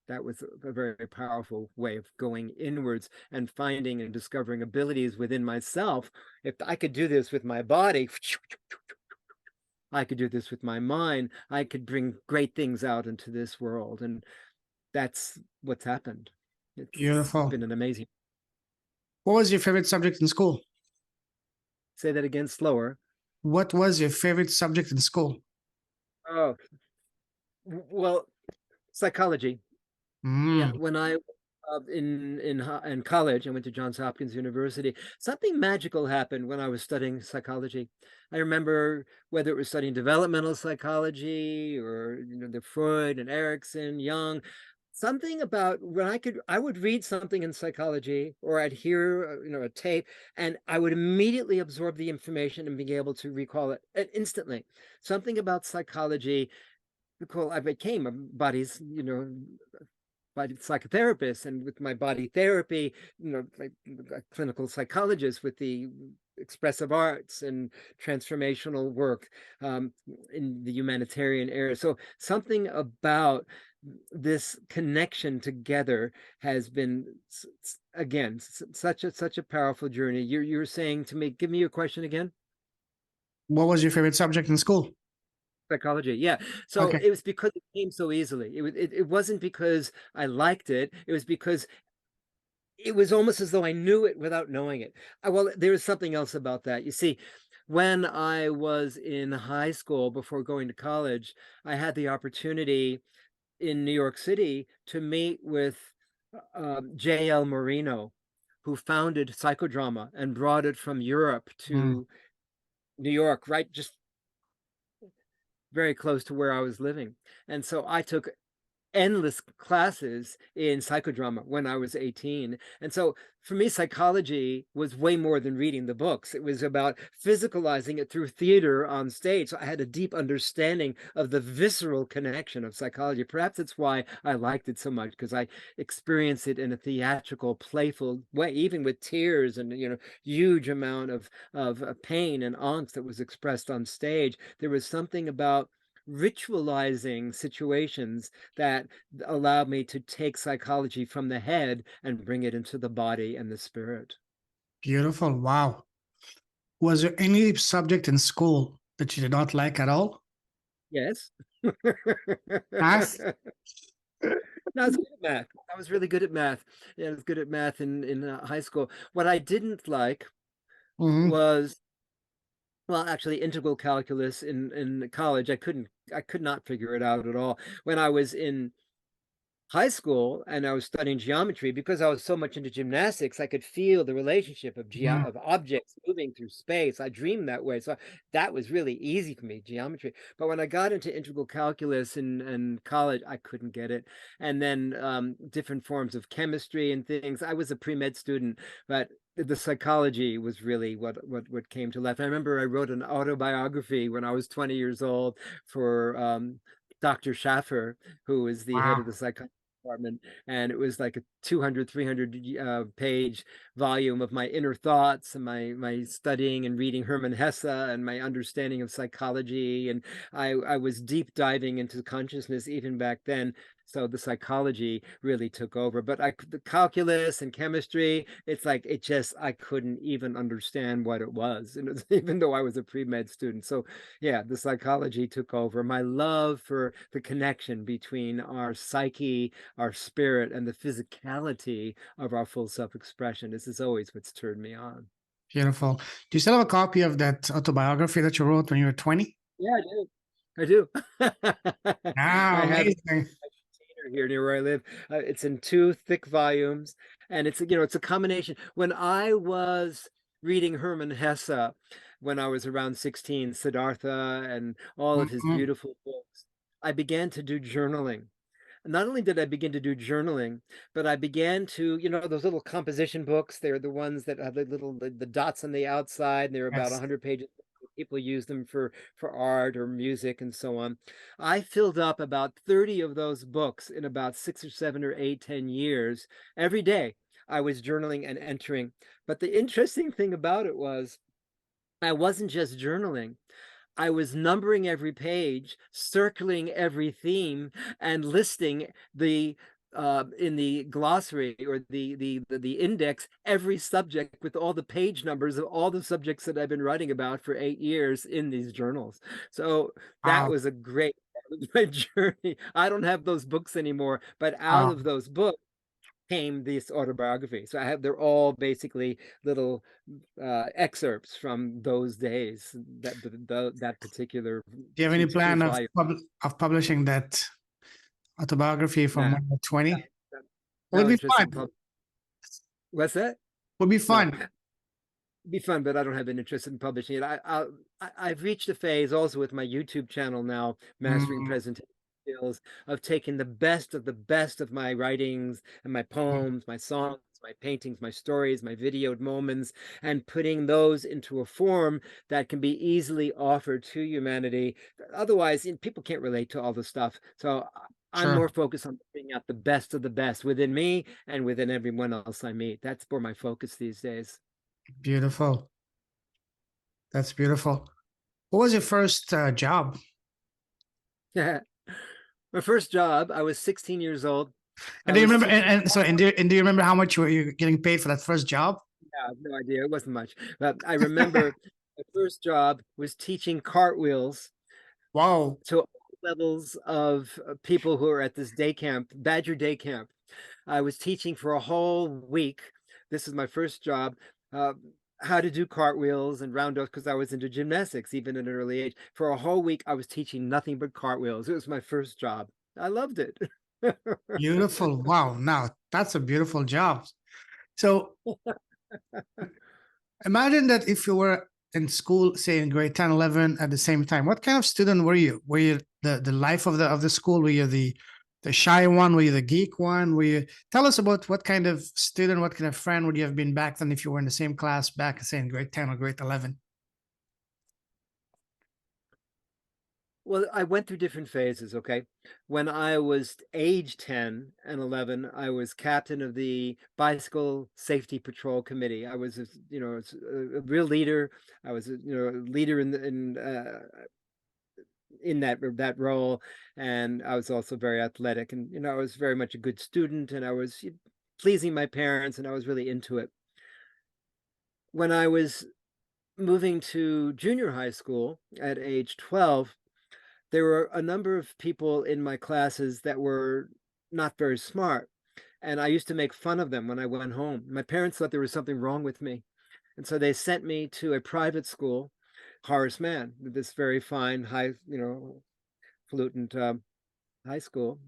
That was a very powerful way of going inwards and finding and discovering abilities within myself. If I could do this with my body, I could do this with my mind. I could bring great things out into this world. And that's what's happened. It's Beautiful. been an amazing. What was your favorite subject in school? Say that again slower. What was your favorite subject in school? Oh, well, psychology. Yeah, Mm. when I in college, I went to Johns Hopkins University. Something magical happened when I was studying psychology. I remember whether it was studying developmental psychology or the Freud and Erickson, Jung, something about when I would read something in psychology, or I'd hear a tape, and I would immediately absorb the information and be able to recall it instantly. Something about psychology. I became a body's body psychotherapist, and with my body therapy, like a clinical psychologist with the expressive arts and transformational work in the humanitarian area. So something about this connection together has been again such a powerful journey. You're saying to me, give me your question again. What was your favorite subject in school? Psychology, yeah. So Okay. it was because it came so easily. It wasn't because I liked it. It was because it was almost as though I knew it without knowing it. Well, there was something else about that. You see, when I was in high school before going to college, I had the opportunity in New York City to meet with J.L. Marino, who founded psychodrama and brought it from Europe Mm. to New York, right? Just very close to where I was living. And so I took endless classes in psychodrama when I was 18. And so for me, psychology was way more than reading the books. It was about physicalizing it through theater on stage. So I had a deep understanding of the visceral connection of psychology. Perhaps that's why I liked it so much, because I experienced it in a theatrical, playful way, even with tears and huge amount of pain and angst that was expressed on stage. There was something about ritualizing situations that allowed me to take psychology from the head and bring it into the body and the spirit. Beautiful. Wow. Was there any subject in school that you did not like at all? Yes. Math? No, I was good at math. I was really good at math. Yeah, I was good at math in high school. What I didn't like Hmm. was, well, actually, integral calculus in college. I could not figure it out at all. When I was in high school and I was studying geometry, because I was so much into gymnastics, I could feel the relationship of of objects moving through space. I dreamed that way. So that was really easy for me, geometry. But when I got into integral calculus in college, I couldn't get it. And then different forms of chemistry and things. I was a pre-med student, but the psychology was really what came to life. I remember I wrote an autobiography when I was 20 years old for Dr. Schaffer, who is the head of the Wow. psychology department, and it was like a 200, 300 page volume of my inner thoughts and my studying and reading Hermann Hesse and my understanding of psychology. And I was deep diving into consciousness even back then. So the psychology really took over. But the calculus and chemistry, it's like I couldn't even understand what it was. And it was, even though I was a pre-med student. So yeah, the psychology took over. My love for the connection between our psyche, our spirit, and the physicality of our full self-expression. This is always what's turned me on. Beautiful. Do you still have a copy of that autobiography that you wrote when you were 20? Yeah, I do. Ah, I have it amazing. here near where I live. It's in two thick volumes, and it's a combination. When I was reading Hermann Hesse, when I was around 16, Siddhartha and all of his Mhm. beautiful books, I began to do journaling. Not only did I begin to do journaling, but I began to, those little composition books. They're the ones that have the dots on the outside, and they're about Yes. 100 pages. People use them for art or music and so on. I filled up about 30 of those books in about 6 or 7 or 8, 10 years. Every day I was journaling and entering. But the interesting thing about it was I wasn't just journaling. I was numbering every page, circling every theme, and listing the in the glossary or the index every subject with all the page numbers of all the subjects that I've been writing about for 8 years in these journals. So that Wow. was a great part of my journey. I don't have those books anymore, but out Wow. of those books came this autobiography. So they're all basically little excerpts from those days, that particular Do you have any two plan of volume. publishing that autobiography from No, when you're 20? no, Would no be interest in fun. What's that? Would be No, fun. be fun, but I don't have an interest in publishing it. I've reached a phase also with my YouTube channel now, Mastering Mm, Presentation Skills, of taking the best of my writings and my poems, my songs, my paintings, my stories, my videoed moments, and putting those into a form that can be easily offered to humanity. Otherwise, people can't relate to all the stuff. So I'm more sure. focused on bringing out the best of the best within me and within everyone else I meet. That's where my focus these days. Beautiful. That's beautiful. What was your first job? My first job, I was 16 years old. And I do you was remember? teaching. And do you remember how much you were getting paid for that first job? I have no idea. It wasn't much. But I remember my first job was teaching cartwheels Wow. to all levels of people who are at this day camp, Badger Day Camp. I was teaching for a whole week. This is my first job. Uh, how to do cartwheels and roundhouse because I was into gymnastics even at an early age. For a whole week, I was teaching nothing but cartwheels. It was my first job. I loved it. Beautiful. Wow. Now that's a beautiful job. So imagine that if you were in school, say in grade 10, 11 at the same time, what kind of student were you? Were you the life of the school? Were you the shy one? Were you the geek one? Were you tell us about what kind of student, what kind of friend would you have been back then if you were in the same class back, say in grade 10 or grade 11? Well, I went through different phases, okay? When I was age 10 and 11, I was captain of the Bicycle Safety Patrol Committee. I was, a real leader. I was, a leader in that role, and I was also very athletic, and I was very much a good student, and I was pleasing my parents, and I was really into it. When I was moving to junior high school at age 12, there were a number of people in my classes that were not very smart. And I used to make fun of them when I went home. My parents thought there was something wrong with me. And so they sent me to a private school, Horace Mann, this very fine, high, falutin high school,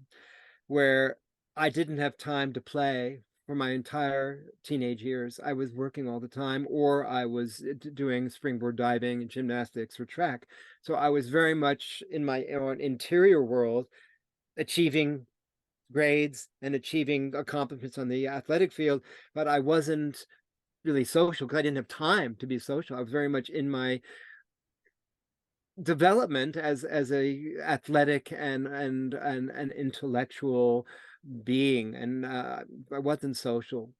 where I didn't have time to play for my entire teenage years. I was working all the time, or I was doing springboard diving and gymnastics or track. So I was very much in my own interior world, achieving grades and achieving accomplishments on the athletic field, but I wasn't really social because I didn't have time to be social. I was very much in my development as a athletic and intellectual being, and I wasn't social.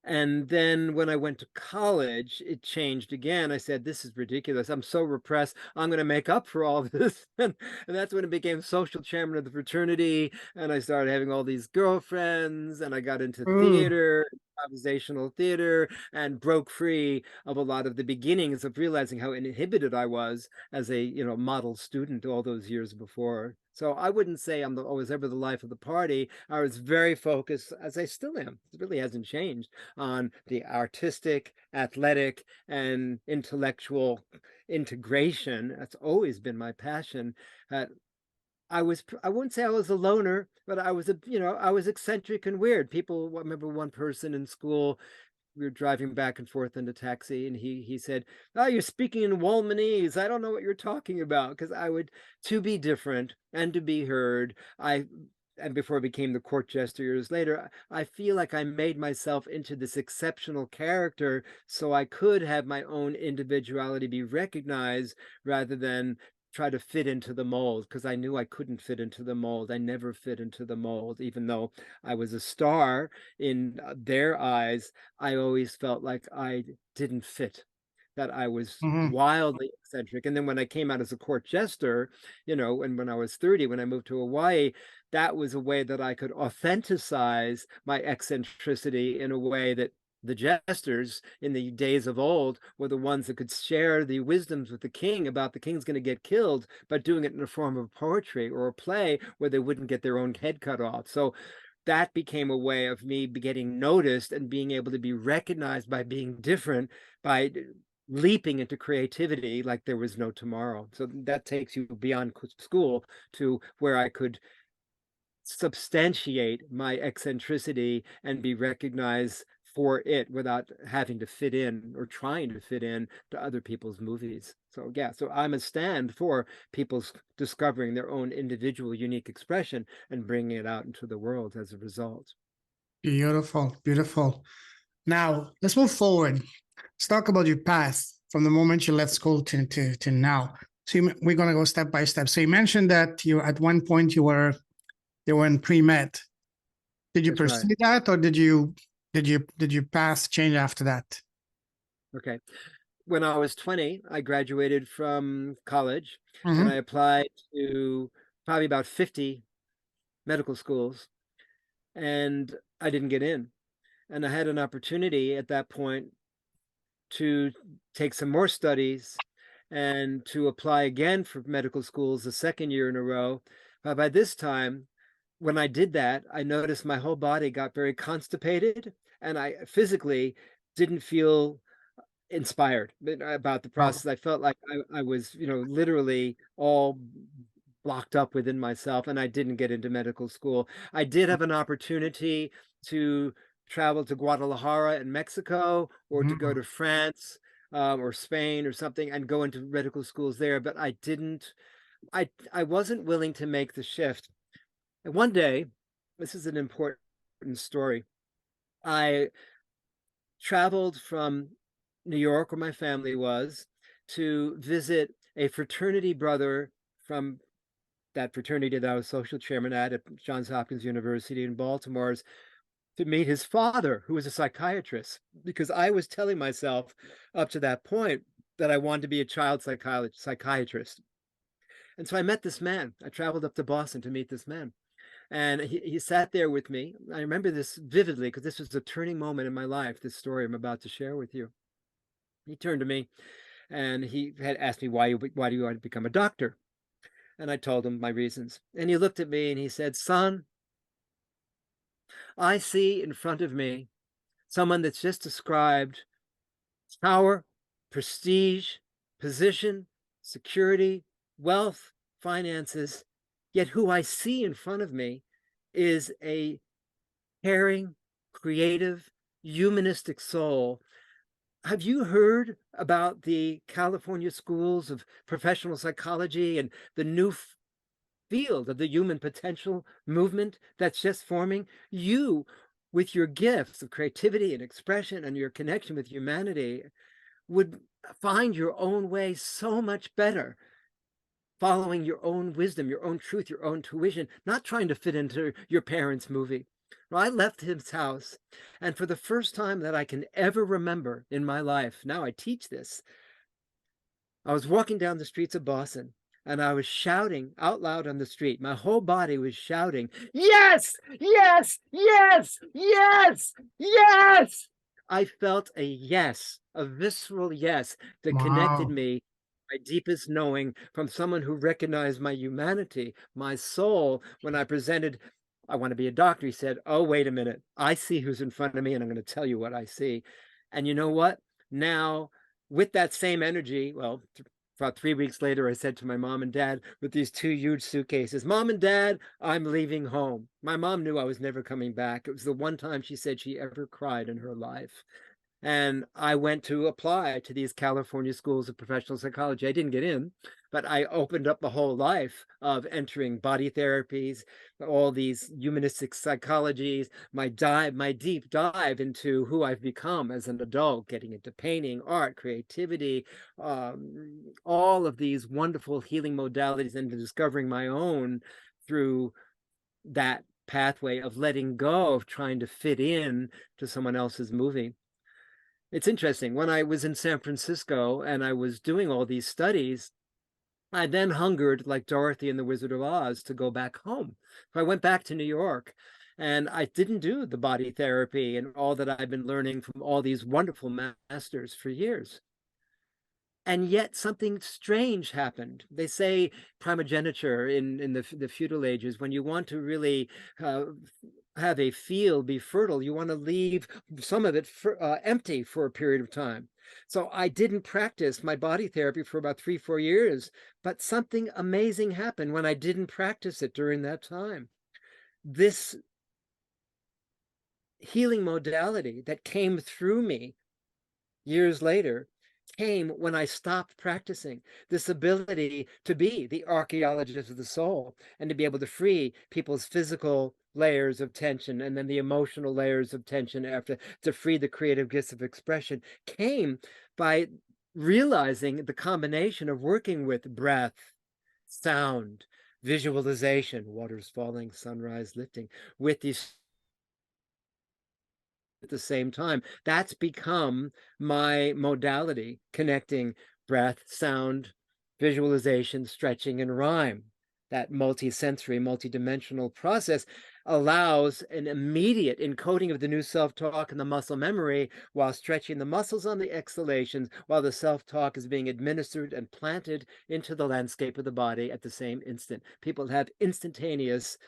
And then when I went to college, it changed again. I said, this is ridiculous. I'm so repressed. I'm going to make up for all this. And that's when it became social chairman of the fraternity. And I started having all these girlfriends, and I got into Mm, theater, improvisational theater, and broke free of a lot of the beginnings of realizing how inhibited I was as a, model student all those years before. So I wouldn't say I was ever the life of the party. I was very focused, as I still am. It really hasn't changed, on the artistic, athletic, and intellectual integration. That's always been my passion. I wouldn't say I was a loner, but I was eccentric and weird. People, I remember one person in school, we were driving back and forth in a taxi, and he said, "Oh, you're speaking in Wohlmanese. I don't know what you're talking about." Because to be different and to be heard, and before I became the court jester years later, I feel like I made myself into this exceptional character so I could have my own individuality be recognized rather than try to fit into the mold, because I knew I couldn't fit into the mold. I never fit into the mold, even though I was a star in their eyes. I always felt like I didn't fit, that I was mhm. wildly eccentric. And then when I came out as a court jester, and when I was 30, when I moved to Hawaii, that was a way that I could authenticize my eccentricity in a way that the jesters in the days of old were the ones that could share the wisdoms with the king about the king's going to get killed, but doing it in a form of poetry or a play where they wouldn't get their own head cut off. So that became a way of me getting noticed and being able to be recognized by being different, by leaping into creativity like there was no tomorrow. So that takes you beyond school to where I could substantiate my eccentricity and be recognized for it without having to fit in or trying to fit in to other people's movies. So yeah, so I'm a stand for people's discovering their own individual unique expression and bringing it out into the world as a result. Beautiful, beautiful. Now, let's move forward. Let's talk about your path from the moment you left school to now. So we're going to go step by step. So you mentioned that you at one point you were in pre-med. Did you That's right. pursue that, or did your path change after that? Okay. When I was 20, I graduated from college and I Mm-hmm. applied to probably about 50 medical schools, and I didn't get in. And I had an opportunity at that point to take some more studies and to apply again for medical schools the second year in a row. But by this time, when I did that, I noticed my whole body got very constipated, and I physically didn't feel inspired about the Oh. process. I felt like I was, literally all blocked up within myself, and I didn't get into medical school. I did have an opportunity to travel to Guadalajara in Mexico, or to go Mhm. to France, or Spain or something, and go into medical schools there, but I didn't. I wasn't willing to make the shift. And one day, this is an important story. I traveled from New York, where my family was, to visit a fraternity brother from that fraternity that I was social chairman at Johns Hopkins University in Baltimore, to meet his father, who was a psychiatrist, because I was telling myself up to that point that I wanted to be a child psychiatrist. And so I met this man. I traveled up to Boston to meet this man. And he sat there with me. I remember this vividly because this was a turning moment in my life, this story I'm about to share with you. He turned to me and he had asked me, why do you want to become a doctor? And I told him my reasons. And he looked at me and he said, son, I see in front of me someone that's just described power, prestige, position, security, wealth, finances. Yet who I see in front of me is a caring, creative, humanistic soul. Have you heard about the California schools of professional psychology and the new field of the human potential movement that's just forming? You, with your gifts of creativity and expression and your connection with humanity, would find your own way so much better, following your own wisdom, your own truth, your own tuition, not trying to fit into your parents' movie. Well, I left his house, and for the first time that I can ever remember in my life, now I teach this, I was walking down the streets of Boston, and I was shouting out loud on the street. My whole body was shouting, yes, yes, yes, yes, yes. I felt a yes, a visceral yes that connected Wow. me, my deepest knowing, from someone who recognized my humanity, my soul. When I presented, I want to be a doctor, he said, oh, wait a minute. I see who's in front of me, and I'm going to tell you what I see. And you know what? Now, with that same energy, well, about 3 weeks later, I said to my mom and dad with these two huge suitcases, Mom and Dad, I'm leaving home. My mom knew I was never coming back. It was the one time she said she ever cried in her life. And I went to apply to these California schools of professional psychology. I didn't get in, but I opened up the whole life of entering body therapies, all these humanistic psychologies, my deep dive into who I've become as an adult, getting into painting, art, creativity, all of these wonderful healing modalities, and discovering my own through that pathway of letting go of trying to fit in to someone else's movie. It's interesting. When I was in San Francisco and I was doing all these studies, I then hungered like Dorothy in The Wizard of Oz to go back home. So I went back to New York and I didn't do the body therapy and all that I've been learning from all these wonderful masters for years. And yet something strange happened. They say primogeniture in the feudal ages, when you want to really have a field be fertile, you want to leave some of it empty for a period of time. So I didn't practice my body therapy for about 3-4 years, but something amazing happened when I didn't practice it during that time. This healing modality that came through me years later came when I stopped practicing. This ability to be the archaeologist of the soul and to be able to free people's physical layers of tension and then the emotional layers of tension after, to free the creative gifts of expression, came by realizing the combination of working with breath, sound, visualization, waters falling, sunrise lifting, with these at the same time. That's become my modality, connecting breath, sound, visualization, stretching, and rhyme. That multi-sensory, multi-dimensional process allows an immediate encoding of the new self-talk and the muscle memory while stretching the muscles on the exhalations, while the self-talk is being administered and planted into the landscape of the body at the same instant. People have instantaneous,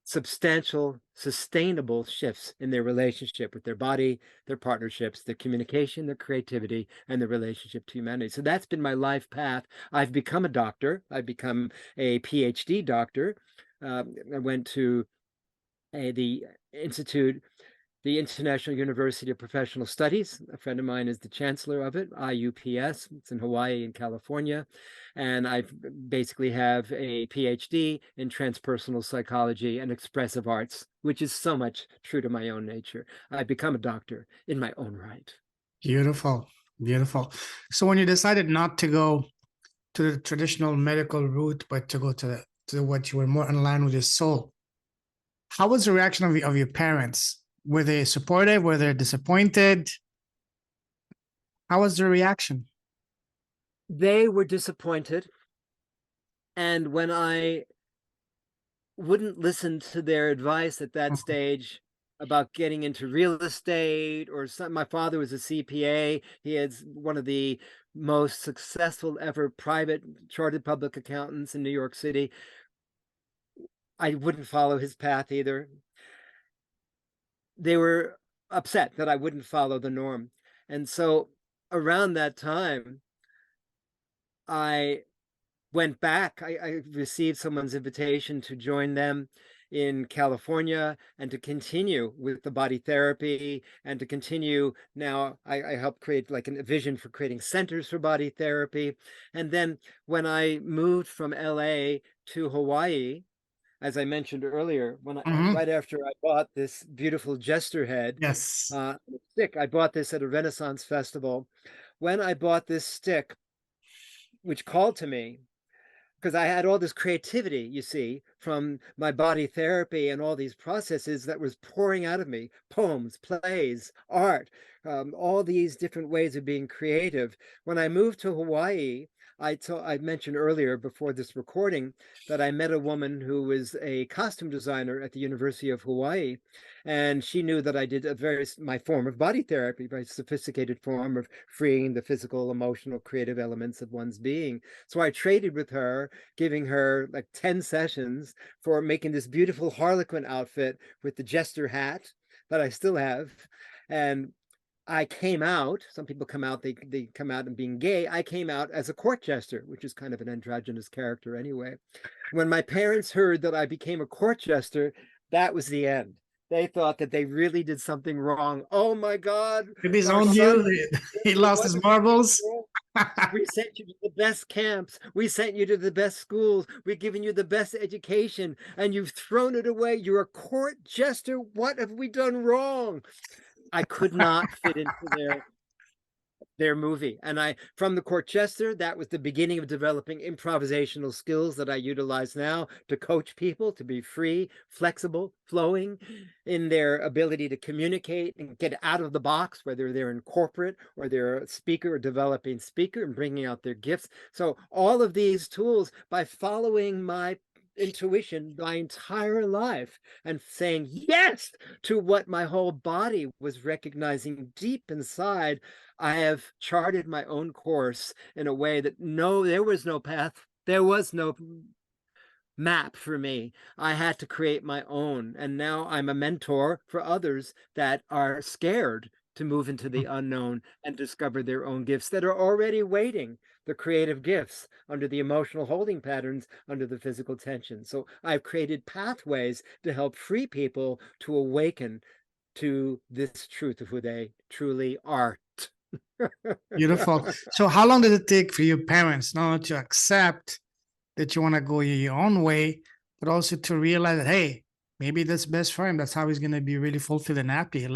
substantial, sustainable shifts in their relationship with their body, their partnerships, their communication, their creativity, and their relationship to humanity. So that's been my life path. I've become a doctor. I've become a PhD doctor. I went to the Institute, the International University of Professional Studies. A friend of mine is the chancellor of it, IUPS. It's in Hawaii and California. And I basically have a PhD in transpersonal psychology and expressive arts, which is so much true to my own nature. I've become a doctor in my own right. Beautiful. Beautiful. So when you decided not to go to the traditional medical route, but to go to what you were more in line with your soul, how was the reaction of your parents? Were they supportive? Were they disappointed? How was the reaction? They were disappointed. And when I wouldn't listen to their advice at that stage, about getting into real estate or something. My father was a CPA. He is one of the most successful ever private chartered public accountants in New York City. I wouldn't follow his path either. They were upset that I wouldn't follow the norm. And so around that time, I went back. I received someone's invitation to join them in California and to continue with the body therapy and to continue. Now I help create like a vision for creating centers for body therapy. And then when I moved from LA to Hawaii, as I mentioned earlier, when right after I bought this beautiful Jester head, Yes. stick, I bought this at a Renaissance festival. When I bought this stick, which called to me, because I had all this creativity, you see, from my body therapy and all these processes that was pouring out of me, poems, plays, art, all these different ways of being creative. When I moved to Hawaii, I mentioned earlier before this recording that I met a woman who was a costume designer at the University of Hawaii, and she knew that I did my form of body therapy, very sophisticated form of freeing the physical, emotional, creative elements of one's being. So I traded with her, giving her like 10 sessions for making this beautiful Harlequin outfit with the Jester hat that I still have. And I came out, some people come out, they come out and being gay. I came out as a court jester, which is kind of an androgynous character anyway. When my parents heard that I became a court jester, that was the end. They thought that they really did something wrong. Oh my God. He disowned you. He lost his marbles. We sent you to the best camps. We sent you to the best schools. We've given you the best education, and you've thrown it away. You're a court jester. What have we done wrong? I could not fit into their movie. And from the court jester, that was the beginning of developing improvisational skills that I utilize now to coach people to be free, flexible, flowing in their ability to communicate and get out of the box, whether they're in corporate or they're a speaker or developing speaker and bringing out their gifts. So all of these tools, by following my intuition my entire life and saying yes to what my whole body was recognizing deep inside, I have charted my own course in a way that there was no path, there was no map for me. I had to create my own, and now I'm a mentor for others that are scared to move into the unknown and discover their own gifts that are already waiting, the creative gifts under the emotional holding patterns, under the physical tension. So I've created pathways to help free people to awaken to this truth of who they truly are. Beautiful. So how long did it take for your parents not to accept that you want to go your own way, but also to realize that, hey, maybe that's best for him. That's how he's going to be really fulfilled and happy.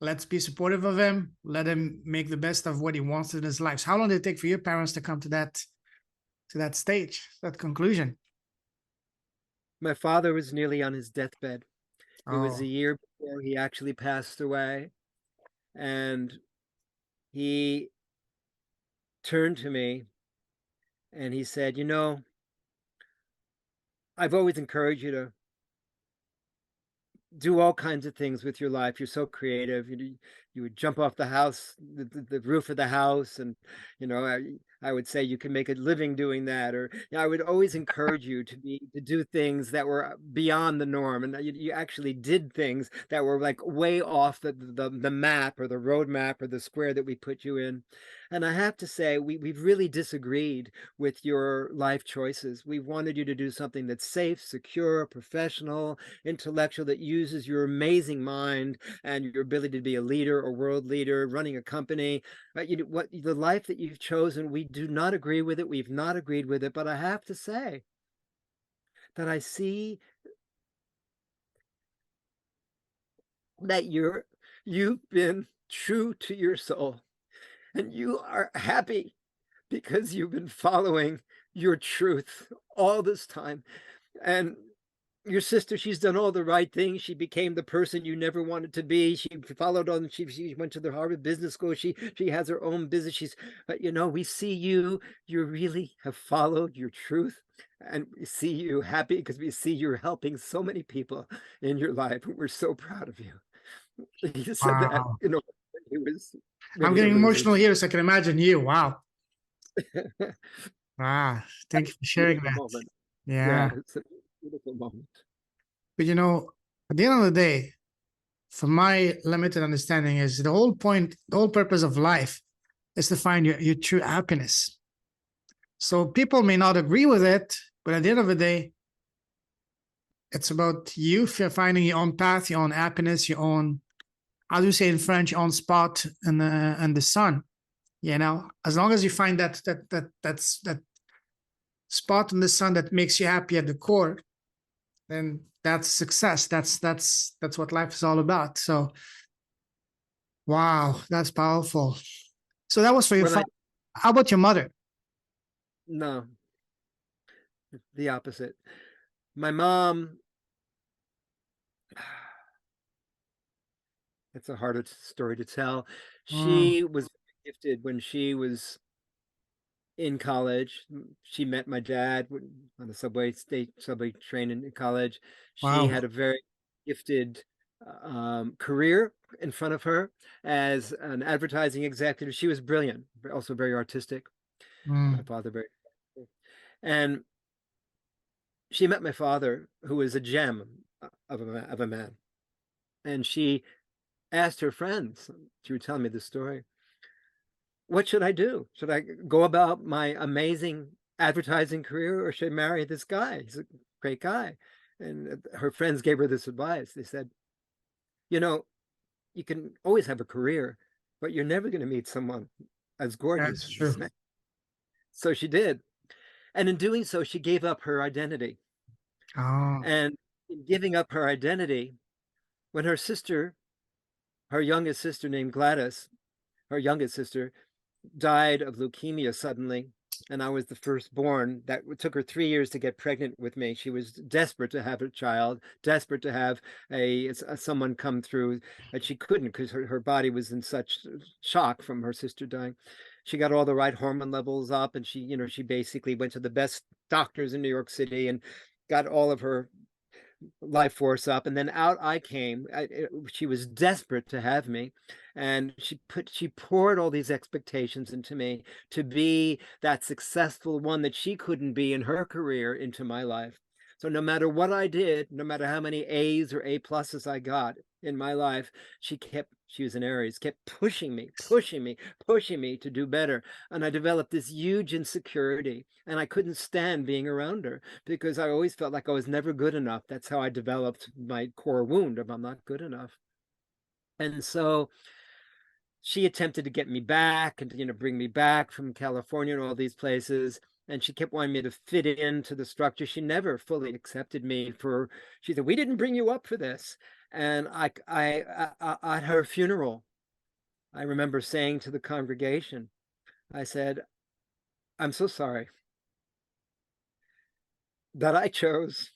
Let's be supportive of him. Let him make the best of what he wants in his life. So how long did it take for your parents to come to that stage, that conclusion? My father was nearly on his deathbed. It was a Oh, year before he actually passed away. And he turned to me and he said, you know, I've always encouraged you to do all kinds of things with your life. You're so creative. You would jump off the house, the roof of the house, and you know, I would say you can make a living doing that. Or I would always encourage you to do things that were beyond the norm, and you actually did things that were like way off the map or the road map or the square that we put you in. And I have to say, we've really disagreed with your life choices. We wanted you to do something that's safe, secure, professional, intellectual, that uses your amazing mind and your ability to be a leader or world leader, running a company. The life that you've chosen, we do not agree with it. We've not agreed with it. But I have to say that I see that you've been true to your soul, and you are happy because you've been following your truth all this time. And your sister, she's done all the right things. She became the person you never wanted to be. She followed on. She went to the Harvard Business School. She has her own business. But you know, we see you. You really have followed your truth, and we see you happy because we see you're helping so many people in your life. We're so proud of you. He said that, Wow. you know, when he was I'm ready to getting lose his. emotional here, so I can imagine you. Wow. Ah, thank you for sharing Beautiful that. moment. Yeah, Yeah. it's a beautiful moment. But you know, at the end of the day, from my limited understanding, is the whole point, the whole purpose of life is to find your true happiness. So people may not agree with it, but at the end of the day, it's about you finding your own path, your own happiness, your own, how do you say in French, your own spot in the sun. You know, as long as you find that spot in the sun that makes you happy at the core, then that's success. That's what life is all about. So, wow, that's powerful. So that was for your When I father. How about your mother? no, the opposite. My mom, it's a harder story to tell. Mm, She was gifted when she was in college. She met my dad on the state subway train in college. She wow. had a very gifted career in front of her as an advertising executive. She was brilliant, but also very artistic. My Mm, father very, and she met my father, who was a gem of a man, and she asked her friends. She would tell me the story. What should I do? Should I go about my amazing advertising career, or should I marry this guy? He's a great guy. And her friends gave her this advice. They said, you know, you can always have a career, but you're never going to meet someone as gorgeous that's as true. this man. So she did. And in doing so, she gave up her identity. Oh, And in giving up her identity, when her sister, her youngest sister named Gladys, her youngest sister, died of leukemia suddenly, and I was the firstborn. That took her 3 years to get pregnant with me. She was desperate to have a child, desperate to have someone come through, and she couldn't because her body was in such shock from her sister dying. She got all the right hormone levels up, and she basically went to the best doctors in New York City and got all of her life force up, and then out I came. She was desperate to have me, and she poured all these expectations into me to be that successful one that she couldn't be in her career into my life. So no matter what I did, no matter how many A's or A pluses I got in my life, she was an Aries, kept pushing me, pushing me, pushing me to do better. And I developed this huge insecurity, and I couldn't stand being around her because I always felt like I was never good enough. That's how I developed my core wound of I'm not good enough. And so she attempted to get me back and bring me back from California and all these places. And she kept wanting me to fit into the structure. She never fully accepted me for. She said, "We didn't bring you up for this." And I at her funeral, I remember saying to the congregation, I said, "I'm so sorry that I chose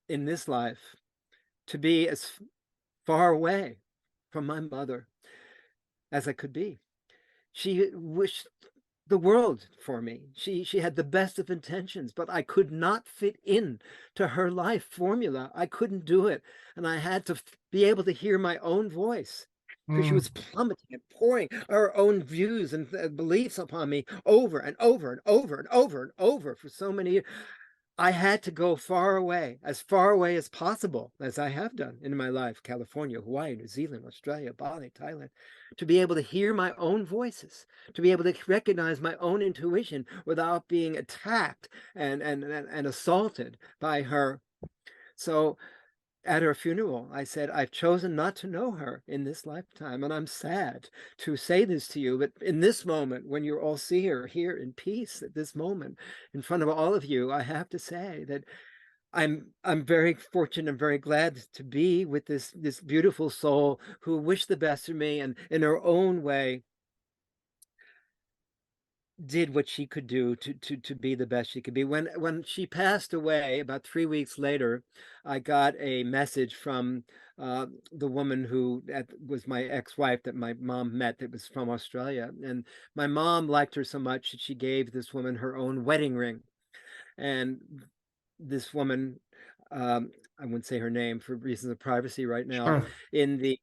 in this life to be as far away from my mother as I could be. She wished the world for me. She had the best of intentions, but I could not fit in to her life formula. I couldn't do it. And I had to be able to hear my own voice because she mm, was plummeting and pouring her own views and beliefs upon me over and over and over and over and over for so many years. I had to go as far away as possible, as I have done in my life, California, Hawaii, New Zealand, Australia, Bali, Thailand, to be able to hear my own voices, to be able to recognize my own intuition without being attacked and assaulted by her. So at her funeral, I said, I've chosen not to know her in this lifetime, and I'm sad to say this to you, but in this moment, when you all see her here in peace at this moment, in front of all of you, I have to say that I'm very fortunate and very glad to be with this beautiful soul who wished the best for me and in her own way did what she could do to be the best she could be. When she passed away, about 3 weeks later, I got a message from the woman who was my ex-wife that my mom met, that was from Australia. And my mom liked her so much that she gave this woman her own wedding ring. And this woman, I wouldn't say her name for reasons of privacy right now, Sure. in the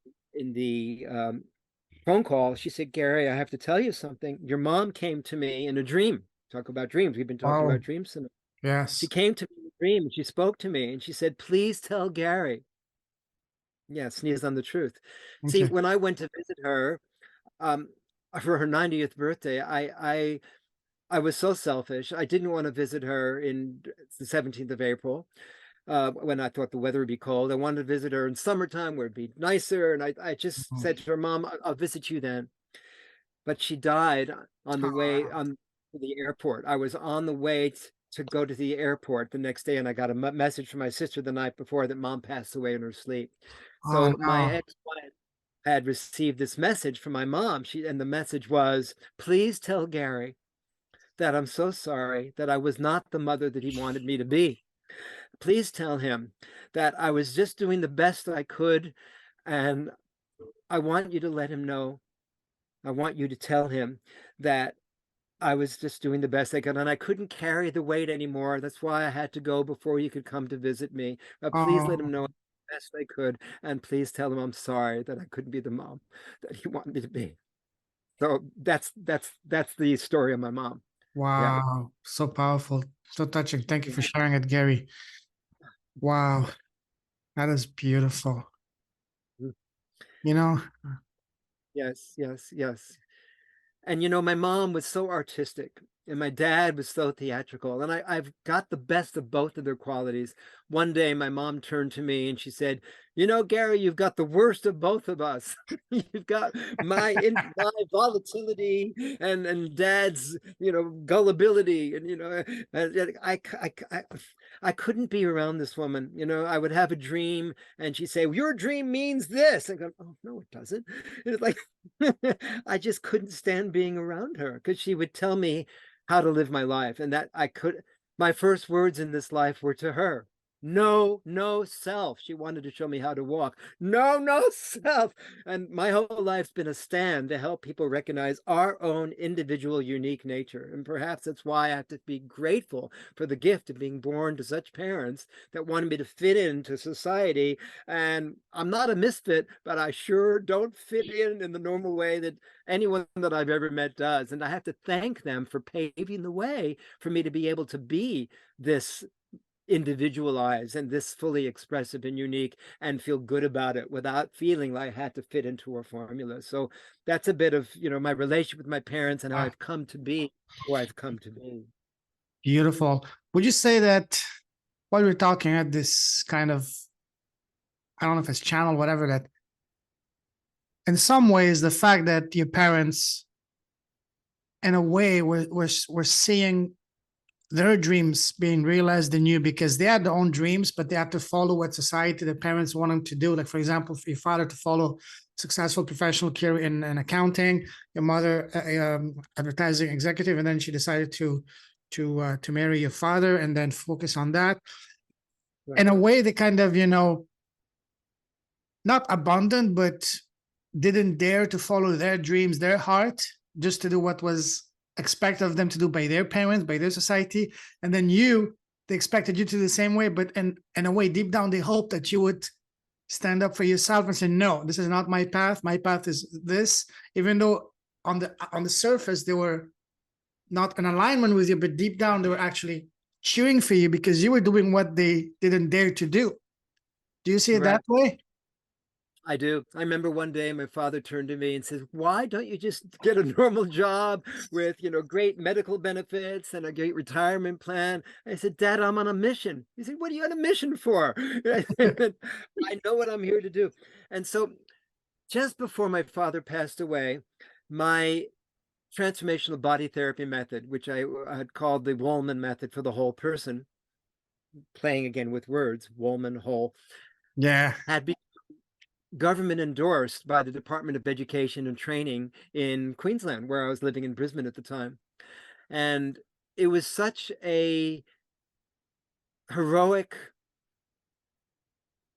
phone call, she said, Gary, I have to tell you something. Your mom came to me in a dream. Talk about dreams. We've been talking Wow. about dreams tonight. She Yes. came to me in a dream and she spoke to me and she said, please tell Gary. Yeah, sneeze on the truth. See, Okay. when I went to visit her um, for her 90th birthday, I was so selfish. I didn't want to visit her in the 17th of April. When I thought the weather would be cold. I wanted to visit her in summertime where it'd be nicer. And I just Oh, said to her, Mom, I'll visit you then. But she died on the way on to the airport. I was on the way to go to the airport the next day, and I got a message from my sister the night before that Mom passed away in her sleep. oh So my no. ex-wife had received this message from my mom. And the message was, please tell Gary that I'm so sorry that I was not the mother that he wanted me to be. Please tell him that I was just doing the best I could, and I want you to let him know. I want you to tell him that I was just doing the best I could, and I couldn't carry the weight anymore. That's why I had to go before you could come to visit me. Please let him Oh know the best I could, and please tell him I'm sorry that I couldn't be the mom that he wanted me to be. So that's the story of my mom. Yeah. wow. So powerful. So touching. Thank you for sharing it, Gary. Wow. That is beautiful. Mm. You know, Yes, yes, yes. And my mom was so artistic and my dad was so theatrical. And I've got the best of both of their qualities. One day my mom turned to me and she said, Gary, you've got the worst of both of us. You've got my volatility and dad's, gullibility. And I couldn't be around this woman. I would have a dream and she'd say, your dream means this. I go, oh, no, it doesn't. It's like, I just couldn't stand being around her because she would tell me how to live my life. And that my first words in this life were to her. No, no self. She wanted to show me how to walk. No, no self. And my whole life's been a stand to help people recognize our own individual, unique nature. And perhaps that's why I have to be grateful for the gift of being born to such parents that wanted me to fit into society. And I'm not a misfit, but I sure don't fit in the normal way that anyone that I've ever met does. And I have to thank them for paving the way for me to be able to be this individualized and this fully expressive and unique and feel good about it without feeling like I had to fit into a formula. So that's a bit of, my relationship with my parents and how wow, I've come to be who I've come to be. beautiful. Would you say that while we're talking at this kind of, I don't know if it's channel, whatever, that in some ways, the fact that your parents, in a way, were seeing their dreams being realized in you because they had their own dreams, but they have to follow what society, the parents want them to do. Like, for example, for your father to follow successful professional career in accounting, your mother, advertising executive, and then she decided to marry your father and then focus on that. Right. In a way, they kind of, not abandoned, but didn't dare to follow their dreams, their heart, just to do what was expected of them to do by their parents, by their society. And then they expected you to do the same way, but in a way, deep down, they hoped that you would stand up for yourself and say, no, this is not my path. My path is this. Even though on the surface, they were not in alignment with you, but deep down, they were actually cheering for you because you were doing what they didn't dare to do. Do you see it that Correct. way? I do. I remember one day my father turned to me and says, why don't you just get a normal job with, great medical benefits and a great retirement plan? I said, Dad, I'm on a mission. He said, what are you on a mission for? I know what I'm here to do. And so just before my father passed away, my transformational body therapy method, which I had called the Wohlman method for the whole person, playing again with words, Wohlman, whole, Yeah. had become government endorsed by the Department of Education and Training in Queensland, where I was living in Brisbane at the time. And it was such a heroic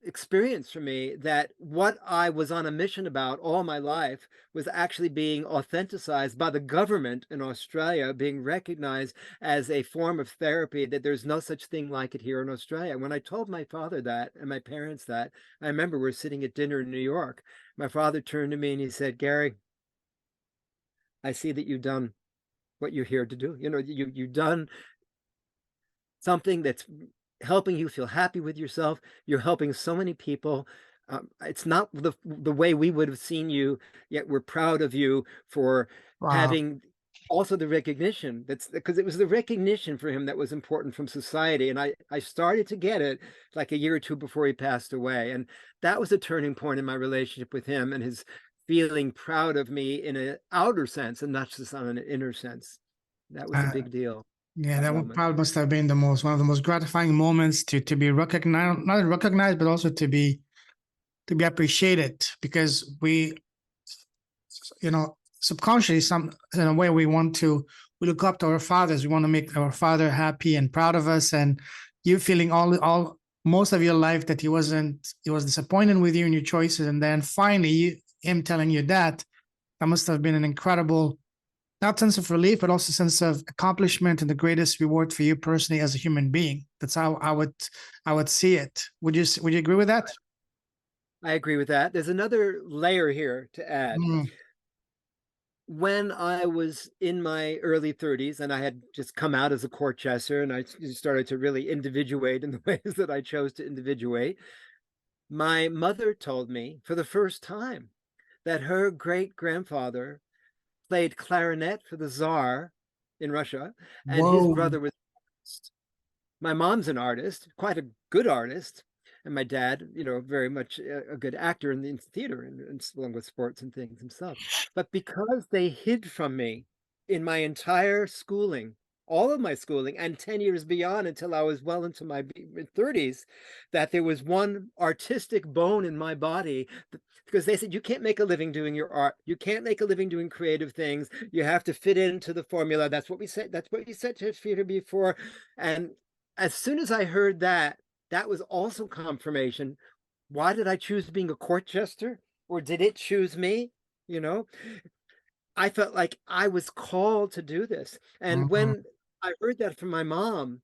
experience for me that what I was on a mission about all my life was actually being authenticized by the government in Australia, being recognized as a form of therapy, that there's no such thing like it here in Australia. When I told my father that and my parents that, I remember we were sitting at dinner in New York. My father turned to me and he said, "Gary, I see that you've done what you're here to do. You know, you've done something that's helping you feel happy with yourself. You're helping so many people. It's not the way we would have seen you, yet we're proud of you for Wow. having also the recognition. That's because it was the recognition for him that was important from society. And I started to get it like a year or two before he passed away. And that was a turning point in my relationship with him and his feeling proud of me in an outer sense and not just on an inner sense. That was a Uh, big deal, yeah, that that one moment. probably must have been one of the most gratifying moments to be recognized, not recognized, but also to be appreciated, because we, subconsciously, some in a way, we look up to our fathers. We want to make our father happy and proud of us. And you feeling all most of your life that he was disappointed with you and your choices, and then finally him telling you that must have been an incredible, not sense of relief, but also sense of accomplishment and the greatest reward for you personally as a human being. That's how I would see it. Would you agree with that? I agree with that. There's another layer here to add. Mm. When I was in my early 30s and I had just come out as a court jester and I started to really individuate in the ways that I chose to individuate, my mother told me for the first time that her great-grandfather played clarinet for the Tsar in Russia, and his Whoa. brother was my mom's an artist, quite a good artist, and my dad, very much a good actor in theater and along with sports and things himself. But because they hid from me in my entire schooling, all of my schooling, and 10 years beyond until I was well into my 30s, that there was one artistic bone in my body because they said, you can't make a living doing your art. You can't make a living doing creative things. You have to fit into the formula. That's what we said. That's what you said to Peter before. And as soon as I heard that, that was also confirmation. Why did I choose being a court jester? Or did it choose me? You know, I felt like I was called to do this. And Mhm. when I heard that from my mom,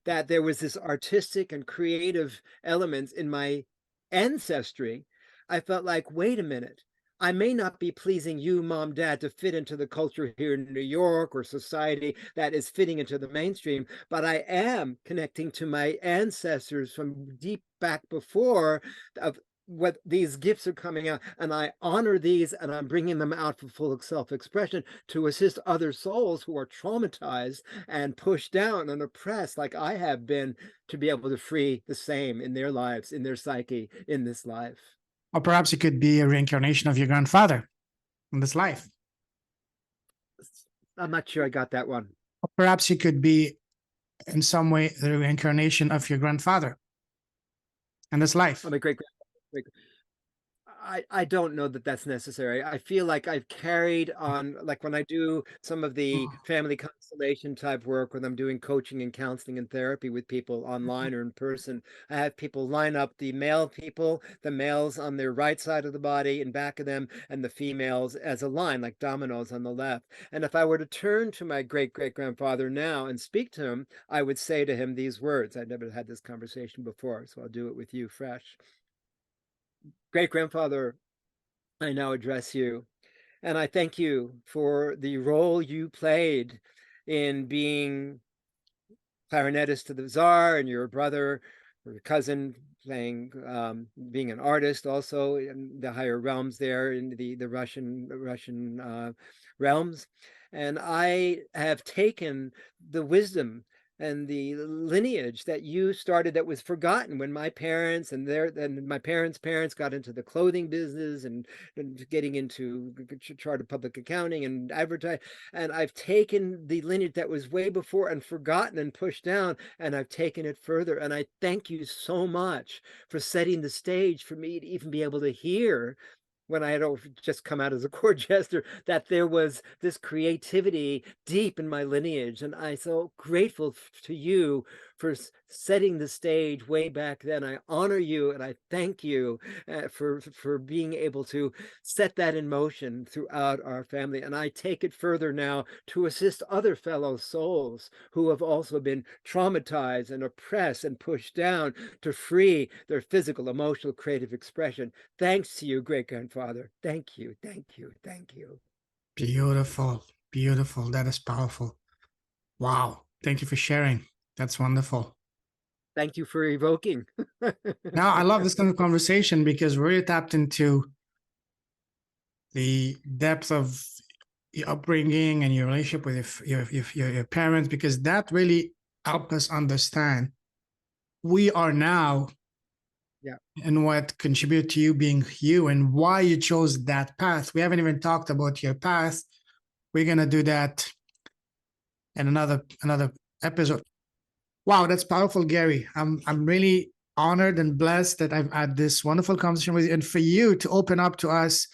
that there was this artistic and creative elements in my ancestry, I felt like, wait a minute. I may not be pleasing you, mom, dad, to fit into the culture here in New York or society that is fitting into the mainstream, but I am connecting to my ancestors from deep back before of what these gifts are coming out, and I honor these and I'm bringing them out for full self-expression to assist other souls who are traumatized and pushed down and oppressed like I have been, to be able to free the same in their lives, in their psyche, in this life. Or perhaps it could be a reincarnation of your grandfather in this life. I'm not sure I got that one. Or perhaps you could be in some way the reincarnation of your grandfather in this life. I'm a great I don't know that that's necessary. I feel like I've carried on, like when I do some of the family constellation type work, when I'm doing coaching and counseling and therapy with people online or in person, I have people line up the male people, the males on their right side of the body and back of them, and the females as a line, like dominoes on the left. And if I were to turn to my great-great-grandfather now and speak to him, I would say to him these words. I've never had this conversation before, so I'll do it with you fresh. Great-grandfather, I now address you, and I thank you for the role you played in being clarinetist to the Tsar, and your brother or your cousin playing, being an artist also in the higher realms there in the Russian realms. And I have taken the wisdom and the lineage that you started that was forgotten when my parents and my parents got into the clothing business and getting into chartered public accounting and advertising. And I've taken the lineage that was way before and forgotten and pushed down, and I've taken it further. And I thank you so much for setting the stage for me to even be able to hear when I had just come out as a court jester, that there was this creativity deep in my lineage. And I'm so grateful to you for setting the stage way back then. I honor you and I thank you for being able to set that in motion throughout our family. And I take it further now to assist other fellow souls who have also been traumatized and oppressed and pushed down to free their physical, emotional, creative expression. Thanks to you, great grandfather. Thank you, thank you, thank you. Beautiful, beautiful. That is powerful. Wow. Thank you for sharing. That's wonderful. Thank you for evoking. Now, I love this kind of conversation because we're really tapped into the depth of your upbringing and your relationship with your parents, because that really helped us understand who we are now. Yeah. And what contributed to you being you and why you chose that path. We haven't even talked about your path. We're gonna do that in another episode. Wow, that's powerful, Gary. I'm really honored and blessed that I've had this wonderful conversation with you, and for you to open up to us.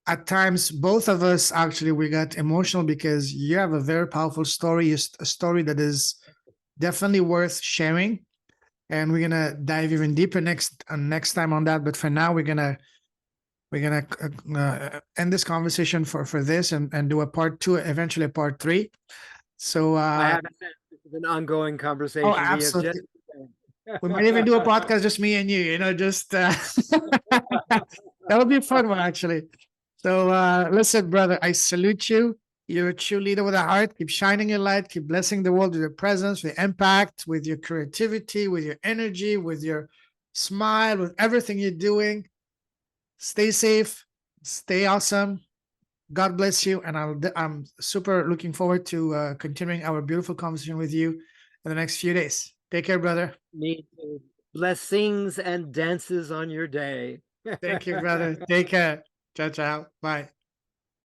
At times, both of us actually we got emotional because you have a very powerful story, a story that is definitely worth sharing. And we're gonna dive even deeper next time on that. But for now, we're gonna end this conversation for this and do a part 2, eventually a part 3. So I have this is an ongoing conversation. We have absolutely. just We might even do a podcast, just me and you. Just that would be a fun one, actually. So listen, brother, I salute you. You're a true leader with a heart. Keep shining your light. Keep blessing the world with your presence, with impact, with your creativity, with your energy, with your smile, with everything you're doing. Stay safe. Stay awesome. God bless you. And I'm super looking forward to continuing our beautiful conversation with you in the next few days. Take care, brother. me too. Blessings and dances on your day. Thank you, brother. Take care. Ciao, ciao. Bye.